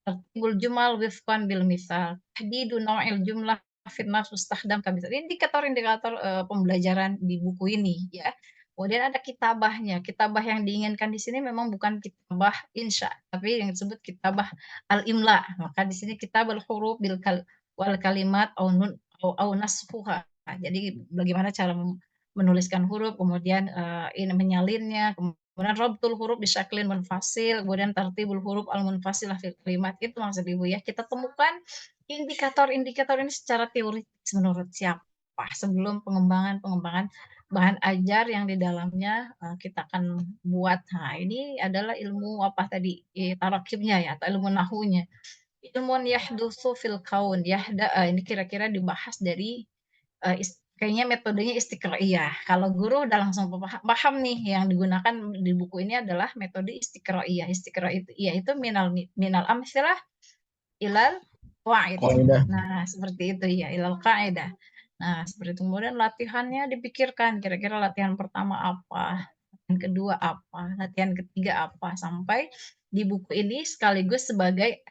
tertibul jumal wifqan bil misal tahdidu naw'il jumlah fit nafs mustakhdam kamisal. Indikator-indikator pembelajaran di buku ini ya. Kemudian ada kitabahnya. Kitabah yang diinginkan di sini memang bukan kitabah insya, tapi yang disebut kitabah al-imla. Maka di sini kitabul huruf wal kalimat au nasfuha. Jadi bagaimana cara menuliskan huruf, kemudian ini menyalinnya, kemudian rabtul huruf bisyaklin munfasil, kemudian tartibul huruf al munfasilah fil kalimat. Itu maksud Ibu ya. Kita temukan indikator-indikator ini secara teoritis menurut siapa sebelum pengembangan bahan ajar yang di dalamnya kita akan buat. Nah, ini adalah ilmu apa tadi? Tarakibnya ya atau ilmu nahunya. Ilmun yahdutsu fil kaun. Ini kira-kira dibahas dari kayaknya metodenya istiqraiyah. Kalau guru udah langsung paham nih yang digunakan di buku ini adalah metode istiqraiyah. Istiqraiyah itu minal amsilah ilal qaid. Qaidah. Nah, seperti itu ya, ilal qaidah. Nah, seperti itu. Kemudian latihannya dipikirkan kira-kira latihan pertama apa, latihan kedua apa, latihan ketiga apa sampai di buku ini sekaligus sebagai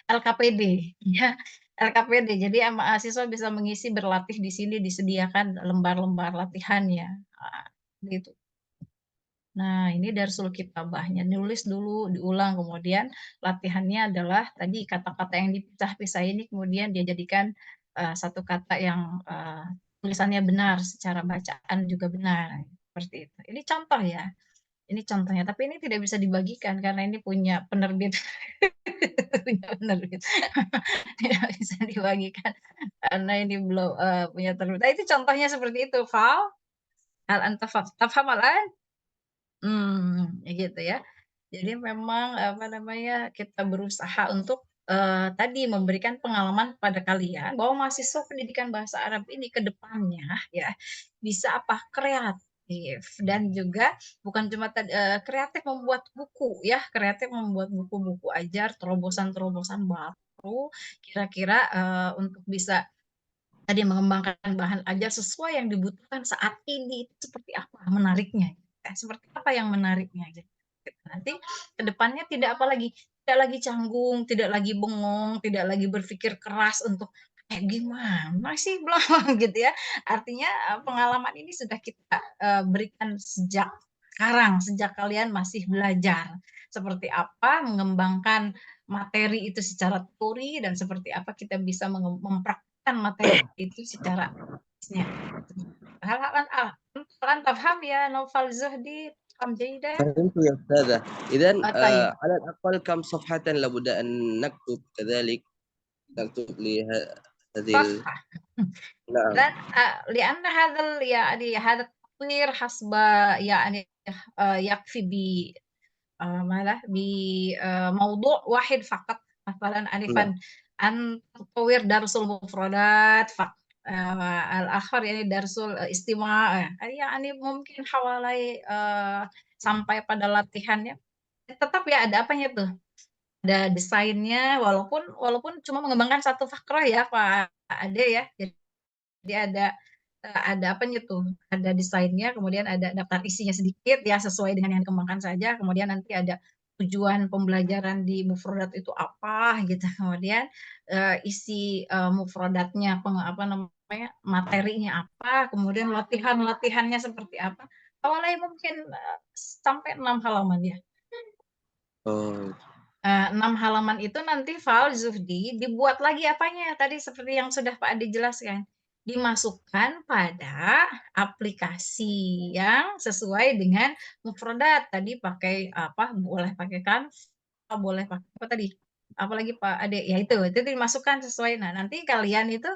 LKPD ya. LKPD. Jadi mahasiswa bisa mengisi berlatih di sini disediakan lembar-lembar latihannya. Gitu. Nah, ini darsul kitabahnya. Nulis dulu, diulang, kemudian latihannya adalah tadi kata-kata yang dipisah-pisah ini kemudian dia jadikan satu kata yang tulisannya benar, secara bacaan juga benar. Seperti itu. Ini contoh ya. Ini contohnya, tapi ini tidak bisa dibagikan karena ini punya penerbit. Punya penerbit. Tidak bisa dibagikan karena ini belum punya terbit. Nah, itu contohnya seperti itu, Val. Hal anta tafham al-an? Gitu ya. Jadi memang apa namanya kita berusaha untuk tadi memberikan pengalaman pada kalian bahwa mahasiswa pendidikan bahasa Arab ini ke depannya ya bisa apa kreatif dan juga bukan cuma kreatif membuat buku ya, kreatif membuat buku-buku ajar, terobosan-terobosan baru kira-kira untuk bisa tadi mengembangkan bahan ajar sesuai yang dibutuhkan saat ini itu seperti apa menariknya, seperti apa yang menariknya gitu. Nanti kedepannya tidak lagi canggung, tidak lagi bengong, tidak lagi berpikir keras untuk kayak gimana sih belum gitu ya. Artinya pengalaman ini sudah kita berikan sejak sekarang, sejak kalian masih belajar seperti apa mengembangkan materi itu secara teori dan seperti apa kita bisa mempraktikkan materi itu secara praktisnya. Hal tafham ya Naufal Zuhdi تفهم جيدا. فهمت يا أستاذة. إذن طيب على الأقل كم صفحة لابد أن نكتب كذلك نكتب هذه صفحة. نعم. لأن هذا يعني هذا التطوير حسب يعني يكفي ماذا بموضوع واحد فقط مثلا ألفا أن تطوير درس المفردات فقط. الآخر يعني درس الاستماع يعني mungkin حوالي sampai pada latihannya tetap ya ada apanya tuh ada desainnya, walaupun cuma mengembangkan satu faktor ya Pak Ade ya. Jadi ada apanya tuh, ada desainnya, kemudian ada daftar isinya sedikit ya sesuai dengan yang dikembangkan saja, kemudian nanti ada tujuan pembelajaran di mufrodat itu apa gitu, kemudian isi mufrodatnya apa namanya materinya apa, kemudian latihannya seperti apa. Awalnya mungkin sampai 6 halaman ya. Oh, 6 halaman itu nanti Fal Zuhdi dibuat lagi apanya tadi seperti yang sudah Pak Ade jelaskan, dimasukkan pada aplikasi yang sesuai dengan mufrodat. Tadi pakai apa, boleh pakai Canva, boleh pakai apa tadi, apalagi Pak Ade ya, itu dimasukkan sesuai. Nah nanti kalian itu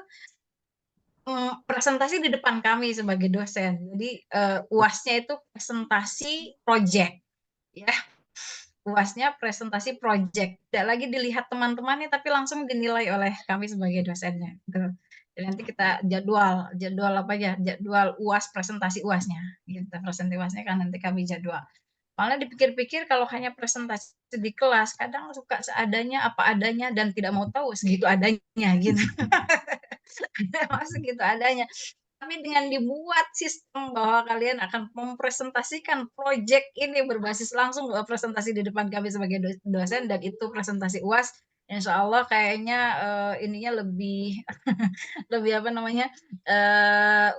presentasi di depan kami sebagai dosen. Jadi UASnya itu presentasi project ya, UASnya presentasi project, tidak lagi dilihat teman-temannya tapi langsung dinilai oleh kami sebagai dosennya gitu. Dan nanti kita jadwal apa ya, jadwal UAS, presentasi UASnya gitu. Presentasi UASnya kan nanti kami jadwal. Malah dipikir-pikir kalau hanya presentasi di kelas kadang suka seadanya, apa adanya, dan tidak mau tahu segitu adanya gitu. Masuk gitu adanya. Tapi dengan dibuat sistem bahwa kalian akan mempresentasikan proyek ini berbasis langsung presentasi di depan kami sebagai dosen, dan itu presentasi UAS, insya Allah kayaknya ininya lebih lebih apa namanya,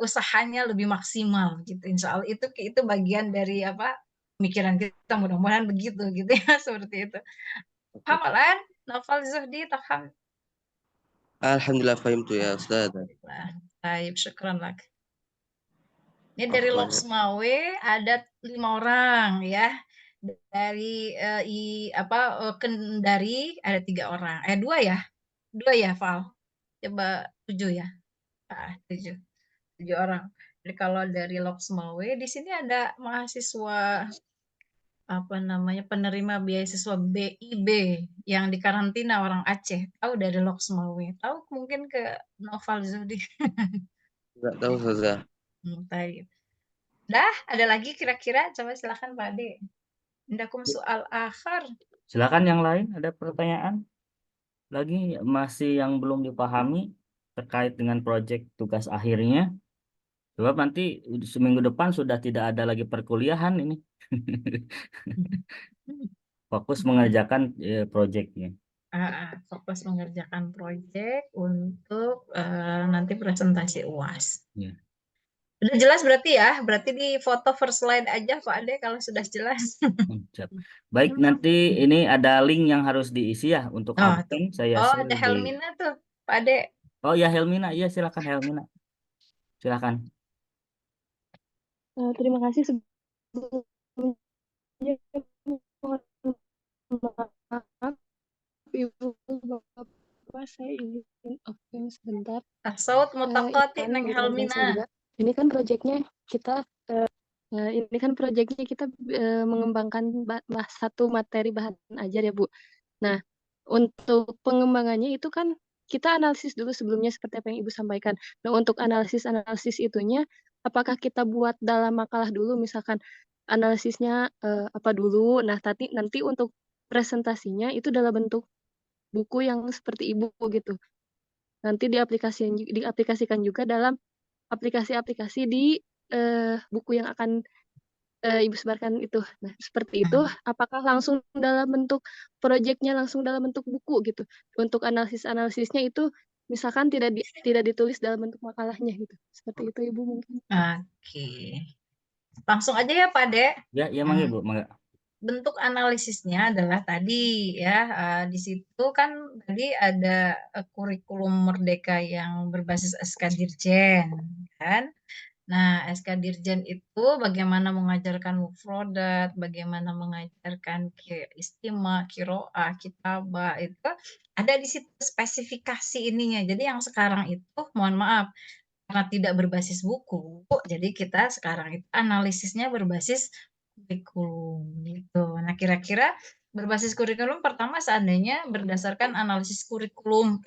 usahanya lebih maksimal gitu, insya Allah itu bagian dari apa, pemikiran kita, mudah-mudahan begitu gitu ya. Seperti itu. oke. Hamalan Novel Zuhdi Tafham. Alhamdulillah paham tuh ya Ustaz. Baik, syukran lagi. Ini dari Afwan ya. Loksmawe ada 5 orang ya. Dari Kendari ada 3 orang. 2 ya? 2 ya, Val? Coba 7 ya? 7. 7 orang. Jadi kalau dari Loksmawe di sini ada mahasiswa apa namanya, penerima beasiswa BIB yang dikarantina orang Aceh. Tahu dari Loksmawe? Tahu mungkin ke Noval Zudi. Enggak tahu Ustazah. Baik. Dah, ada lagi kira-kira? Coba silakan Pak Ade. Indakum soal akhir. Silakan yang lain, ada pertanyaan lagi masih yang belum dipahami terkait dengan proyek tugas akhirnya. Sebab nanti seminggu depan sudah tidak ada lagi perkuliahan ini. Fokus mengerjakan proyeknya. Fokus mengerjakan proyek untuk nanti presentasi UAS. Ya. Udah jelas berarti ya? Berarti di foto first slide aja Pak Ade kalau sudah jelas. Siap. Baik, nanti ini ada link yang harus diisi ya untuk absen. Saya share ada di... Helmina tuh Pak Ade. Oh ya Helmina, iya silakan Helmina. Silakan. Terima kasih sebelumnya. Mohon maaf, Ibu Bapak, saya izin open sebentar. Saud mutakoti Ikan neng dari teman saya juga. Helmina. Ini kan proyeknya kita mengembangkan satu materi bahan ajar ya Bu. Nah, untuk pengembangannya itu kan kita analisis dulu sebelumnya seperti apa yang Ibu sampaikan. Nah, untuk analisis itunya, apakah kita buat dalam makalah dulu, misalkan analisisnya apa dulu, nah nanti untuk presentasinya itu dalam bentuk buku yang seperti Ibu gitu. Nanti diaplikasikan juga dalam aplikasi-aplikasi di buku yang akan Ibu sebarkan itu. Nah, seperti itu, apakah langsung dalam bentuk proyeknya langsung dalam bentuk buku gitu. Untuk analisisnya itu misalkan tidak ditulis dalam bentuk makalahnya gitu. Seperti itu Ibu mungkin. Oke. Langsung aja ya Pak Ade. Ya, ya Mangga Bu, mangga. Bentuk analisisnya adalah tadi ya, di situ kan tadi ada kurikulum Merdeka yang berbasis SK Dirjen kan. Nah, SK Dirjen itu bagaimana mengajarkan mufrodat, bagaimana mengajarkan istimewa, kiroah, kitabah, itu ada di situ spesifikasi ininya. Jadi yang sekarang itu mohon maaf karena tidak berbasis buku, jadi kita sekarang itu analisisnya berbasis kurikulum gitu. Nah, kira-kira berbasis kurikulum pertama seandainya berdasarkan analisis kurikulum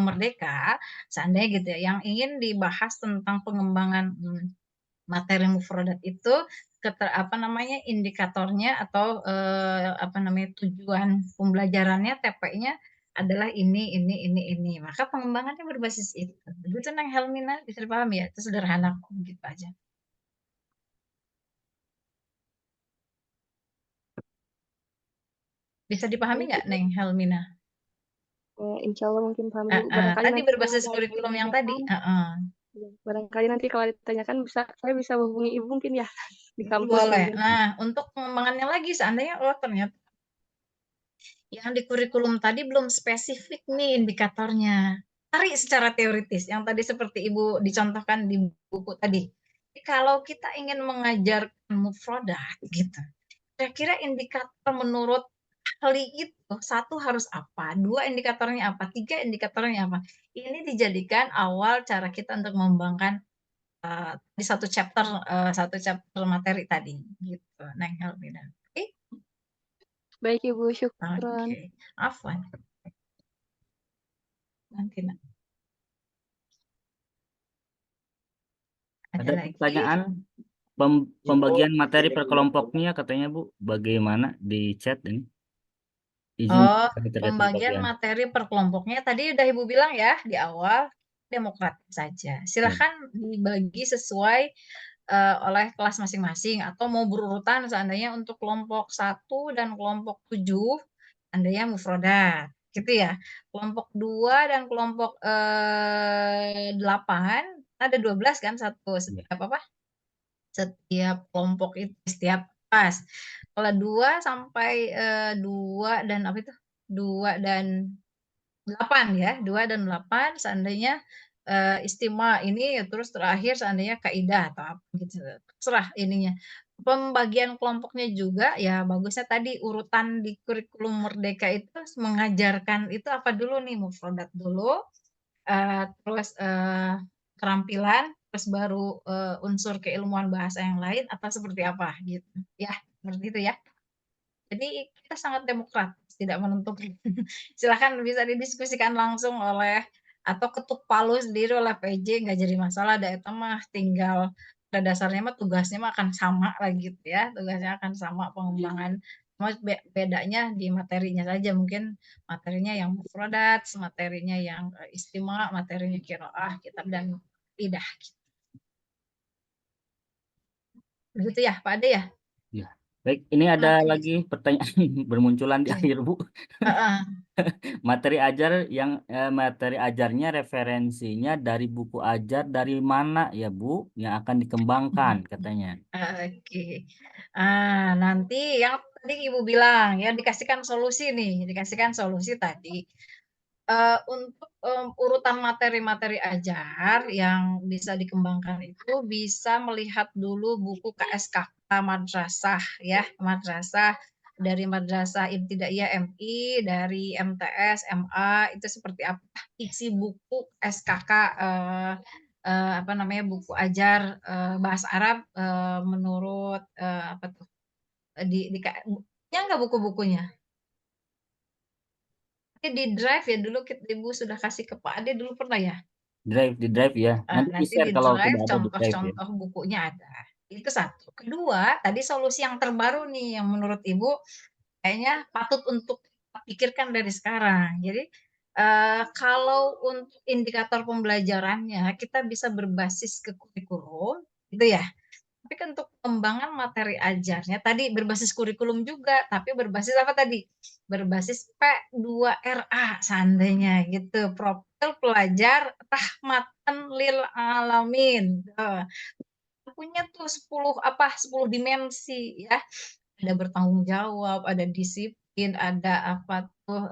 Merdeka, seandainya gitu ya, yang ingin dibahas tentang pengembangan materi mufrodat itu indikatornya atau tujuan pembelajarannya TP-nya adalah ini. Maka pengembangannya berbasis itu. Begitu Neng Helmina, bisa dipahami ya? Itu sederhana gitu aja. Bisa dipahami nggak Neng Helmina? Insya Allah mungkin paham Bu. Barangkali Tadi nanti kalau berbasis ada kurikulum yang tadi. ditanyakan, barangkali nanti kalau ditanyakan saya bisa hubungi Ibu mungkin ya di kampus Boleh. mungkin. Nah, untuk pengembangannya lagi seandainya ternyata yang di kurikulum tadi belum spesifik nih indikatornya. Cari secara teoritis yang tadi seperti Ibu dicontohkan di buku tadi. Kalau kita ingin mengajarkan mufrodat gitu, kira-kira indikator menurut ahli itu satu harus apa, dua indikatornya apa, tiga indikatornya apa. Ini dijadikan awal cara kita untuk mengembangkan di satu chapter materi tadi gitu. Neng Helmina. Oke? Baik Ibu, syukron. Oke. Afwan. Nanti nak. Ada Ada lagi? pertanyaan pembagian materi per kelompoknya katanya Bu, bagaimana di chat ini? Izin terkait Pembagian pembagian. materi per kelompoknya tadi udah Ibu bilang ya di awal demokratis saja. Silahkan dibagi sesuai oleh kelas masing-masing atau mau berurutan seandainya untuk kelompok 1 dan kelompok 7 seandainya mufrodat gitu ya. Kelompok 2 dan kelompok 8 ada 12 kan setiap apa? Setiap kelompok itu setiap kelas. Kalau 2 sampai 2 dan apa itu? 2 dan 8 ya, 2 dan 8 seandainya istimewa ini terus terakhir seandainya kaidah atau apa gitu. Terserah ininya. Pembagian kelompoknya juga ya bagusnya tadi urutan di kurikulum Merdeka itu mengajarkan itu apa dulu nih, mufrodat dulu, terus keterampilan, terus baru unsur keilmuan bahasa yang lain atau seperti apa gitu. Ya, seperti itu ya. Jadi kita sangat demokratis, tidak menentukan. Silahkan bisa didiskusikan langsung oleh atau ketuk palu sendiri oleh PJ, nggak jadi masalah. Ada itu mah tinggal pada dasarnya mah tugasnya mah akan sama lagi gitu ya, tugasnya akan sama pengembangan. Cuma bedanya di materinya saja, mungkin materinya yang mufradat, materinya yang istimewa, materinya qiraah, kitab dan tidak. Begitu ya Pak Ade ya? Ya. Baik, ini ada Materi. lagi pertanyaan bermunculan di akhir Bu. Materi ajarnya referensinya dari buku ajar dari mana ya Bu yang akan dikembangkan katanya. Oke. Nanti yang tadi Ibu bilang ya dikasihkan solusi nih, dikasihkan solusi tadi. Untuk urutan materi-materi ajar yang bisa dikembangkan itu bisa melihat dulu buku KSKK madrasah ya, madrasah dari madrasah Ibtidaiyah MI, dari MTS, MA itu seperti apa isi buku SKK buku ajar bahasa Arab menurut apa tuh nggak buku-bukunya di drive ya dulu Ibu sudah kasih ke Pak Ade dulu pernah ya. Di drive ya. Nanti Nanti di-share di kalau drive sudah ada di drive ya. contoh-contoh bukunya ada. Itu satu. Kedua, tadi solusi yang terbaru nih yang menurut Ibu kayaknya patut untuk pikirkan dari sekarang. Jadi kalau untuk indikator pembelajarannya kita bisa berbasis ke kurikulum, gitu ya. Tapi kan untuk pengembangan materi ajarnya tadi berbasis kurikulum juga, tapi berbasis apa tadi? Berbasis P2RA seandainya gitu. Profil pelajar rahmatan lil alamin. Punya tuh 10 dimensi ya. Ada bertanggung jawab, ada disiplin, ada apa tuh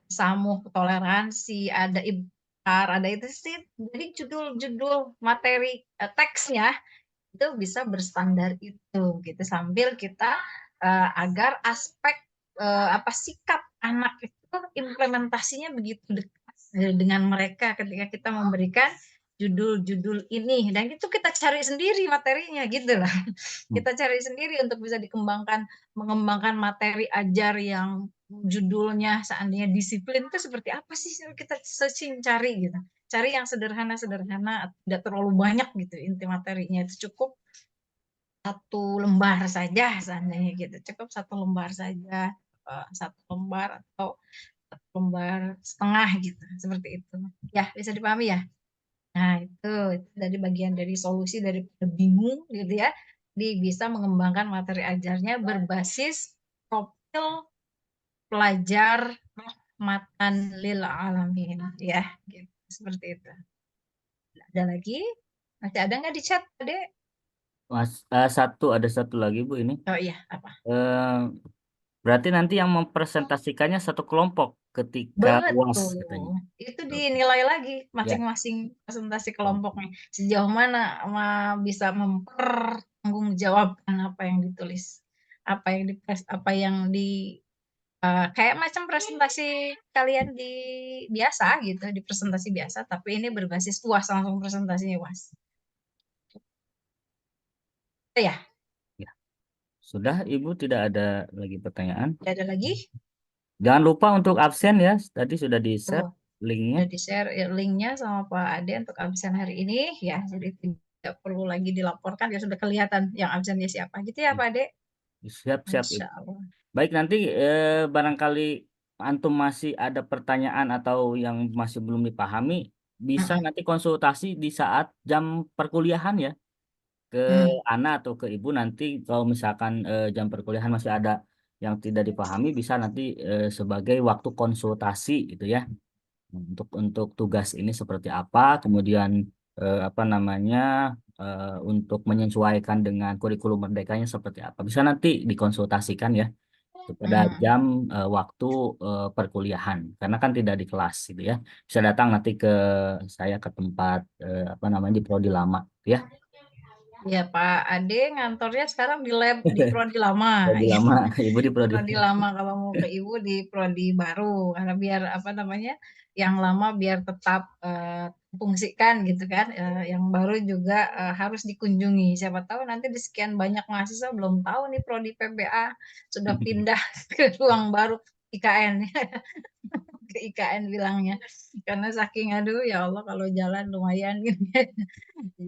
samuh toleransi, ada ibtar, ada itu sih. Jadi judul-judul materi teksnya itu bisa berstandar itu gitu sambil kita agar aspek sikap anak itu implementasinya begitu dekat dengan mereka ketika kita memberikan judul-judul ini dan itu kita cari sendiri materinya gitu lah. Kita cari sendiri untuk bisa mengembangkan materi ajar yang judulnya seandainya disiplin itu seperti apa sih kita searching cari gitu. Cari yang sederhana-sederhana, tidak terlalu banyak gitu inti materinya itu cukup 1 lembar saja seandainya gitu, cukup 1 lembar saja, 1 lembar atau 1 lembar setengah gitu, seperti itu. Ya, bisa dipahami ya? Nah, itu dari bagian dari solusi daripada bingung gitu ya, bisa mengembangkan materi ajarnya berbasis profil pelajar rahmatan lil alamin ya, gitu. Seperti itu. Ada lagi? Masih ada nggak di chat, Adek? Ada satu lagi Bu ini. Oh iya, apa? Eh, Berarti nanti yang mempresentasikannya satu kelompok ketika UAS katanya. Betul. Itu dinilai lagi Ya, masing-masing presentasi kelompoknya. Sejauh mana bisa mempertanggungjawabkan apa yang ditulis. Apa yang kayak macam presentasi kalian di biasa gitu, di presentasi biasa, tapi ini berbasis UAS, langsung presentasinya UAS. Itu ya, ya. Sudah Ibu, tidak ada lagi pertanyaan. tidak ada lagi. Jangan lupa untuk absen ya. Tadi sudah di-share Tuh, linknya. udah di-share linknya sama Pak Ade untuk absen hari ini ya, jadi tidak perlu lagi dilaporkan, ya sudah kelihatan yang absennya siapa gitu ya Pak Ade. Siap-siap Ibu. Masya Allah. Baik, nanti barangkali antum masih ada pertanyaan atau yang masih belum dipahami, bisa Mm-mm. nanti konsultasi di saat jam perkuliahan ya, ke Hmm. Ana atau ke Ibu. Nanti kalau misalkan jam perkuliahan masih ada yang tidak dipahami, bisa nanti sebagai waktu konsultasi gitu ya. Untuk tugas ini seperti apa, kemudian apa namanya, untuk menyesuaikan dengan kurikulum merdekanya seperti apa. Bisa nanti dikonsultasikan ya pada Hmm. jam waktu perkuliahan, karena kan tidak di kelas gitu ya. Bisa datang nanti ke saya ke tempat apa namanya di prodi lama ya. Ya Pak Ade ngantornya sekarang di lab di prodi lama. Prodi Ya. lama, Ibu di prodi. Prodi lama, kalau mau ke Ibu di prodi baru, karena biar apa namanya, yang lama biar tetap fungsikan gitu kan, yang baru juga harus dikunjungi. Siapa tahu nanti di sekian banyak mahasiswa belum tahu nih prodi PBA sudah pindah ke ruang baru IKN. Ke IKN bilangnya, karena saking aduh ya Allah kalau jalan lumayan gitu ya,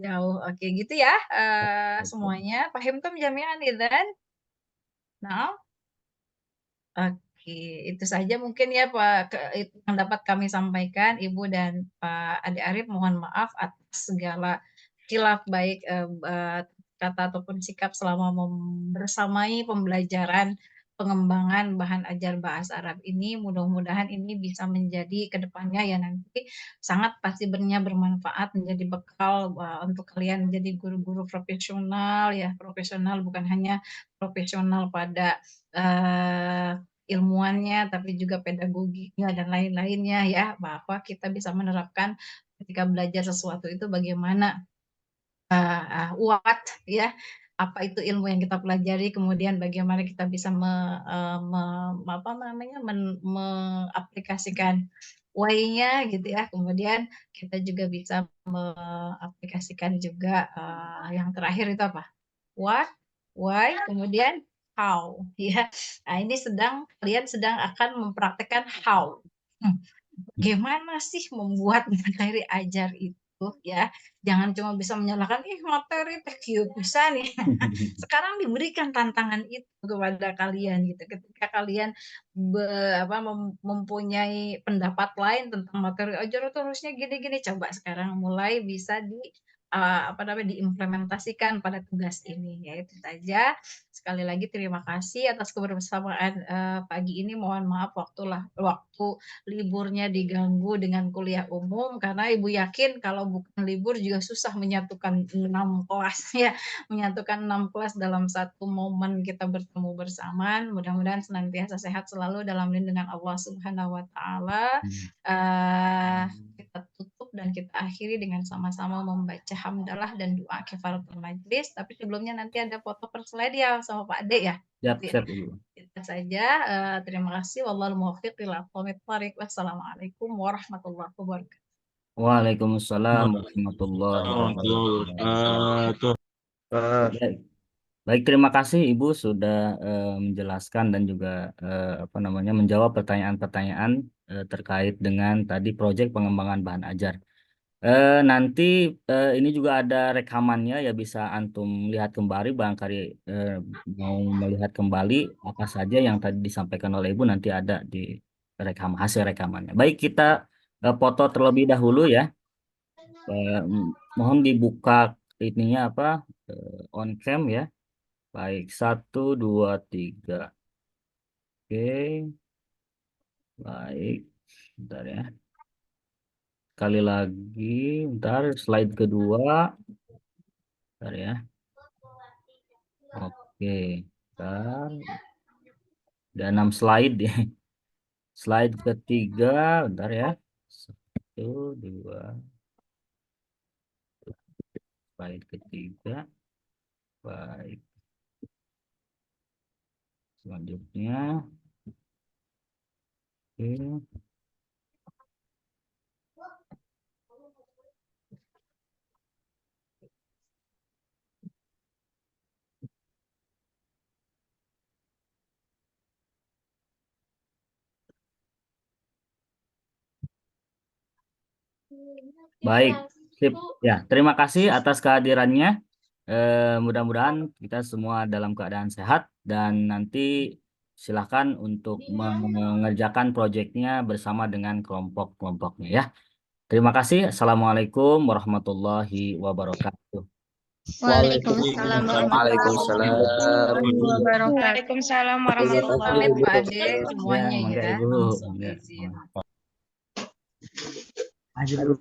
jauh. Oke gitu ya, semuanya paham tuh jami'an idzan. Nah, oke, itu saja mungkin ya Pak yang dapat kami sampaikan, Ibu dan Pak Ade Arif. Mohon maaf atas segala khilaf baik kata ataupun sikap selama membersamai pembelajaran pengembangan bahan ajar bahasa Arab ini. Mudah-mudahan ini bisa menjadi kedepannya ya nanti sangat pasti bermanfaat, menjadi bekal untuk kalian menjadi guru-guru profesional ya, profesional bukan hanya profesional pada ilmuannya, tapi juga pedagoginya dan lain-lainnya ya, bahwa kita bisa menerapkan ketika belajar sesuatu itu bagaimana what ya, apa itu ilmu yang kita pelajari, kemudian bagaimana kita bisa mengaplikasikan why-nya gitu ya, kemudian kita juga bisa mengaplikasikan juga yang terakhir itu apa? What, why, kemudian how ya. Nah, ini kalian sedang akan mempraktekkan how. Gimana sih membuat materi ajar itu ya? Jangan cuma bisa menyalahkan materi teh bisa nih. Sekarang diberikan tantangan itu kepada kalian gitu. Ketika kalian mempunyai pendapat lain tentang materi ajar itu harusnya gini-gini, coba sekarang mulai bisa diimplementasikan pada tugas ini. Ya itu saja. Sekali lagi terima kasih atas kebersamaan pagi ini. Mohon maaf waktu liburnya diganggu dengan kuliah umum, karena Ibu yakin kalau bukan libur juga susah menyatukan 6 kelas ya, menyatukan 6 kelas dalam satu momen kita bertemu bersama. Mudah-mudahan senantiasa sehat selalu dalam lindungan Allah Subhanahu wa taala. Kita tutup dan kita akhiri dengan sama-sama membaca hamdalah dan doa kifaratul majlis. Tapi sebelumnya nanti ada foto per slide ya sama Pak Ade ya. Siap, Ibu. Itu saja. Terima kasih. Wallahul muwaffiq ila aqwamit thoriq. Wassalamualaikum warahmatullahi wabarakatuh. Waalaikumsalam warahmatullahi wabarakatuh. Baik, terima kasih Ibu sudah menjelaskan dan juga apa namanya menjawab pertanyaan-pertanyaan terkait dengan tadi proyek pengembangan bahan ajar. Nanti ini juga ada rekamannya ya, bisa antum lihat kembali barangkali mau melihat kembali apa saja yang tadi disampaikan oleh Ibu, nanti ada di hasil rekamannya. Baik, kita foto terlebih dahulu ya. Mohon dibuka ininya apa, on cam ya. Baik, 1, 2, 3. Oke, baik. Bentar ya. Sekali lagi, bentar, slide kedua. Bentar ya. Oke, bentar. Ada 6 slide ya. Slide ketiga, bentar ya. 1, 2. Slide ketiga. Baik. Selanjutnya. Oke. Baik, sip. Ya, terima kasih atas kehadirannya. Mudah-mudahan kita semua dalam keadaan sehat dan nanti silakan untuk mengerjakan proyeknya bersama dengan kelompok-kelompoknya ya. Terima kasih. Assalamualaikum warahmatullahi wabarakatuh. Waalaikumsalam warahmatullahi Waalaikumsalam. wabarakatuh. Waalaikumsalam Terima warahmatullahi kasih, Pamit Ibu. Pak Ade Ya, semuanya mangga ya. Ibu. Langsung Mangga. izin. Aja dulu.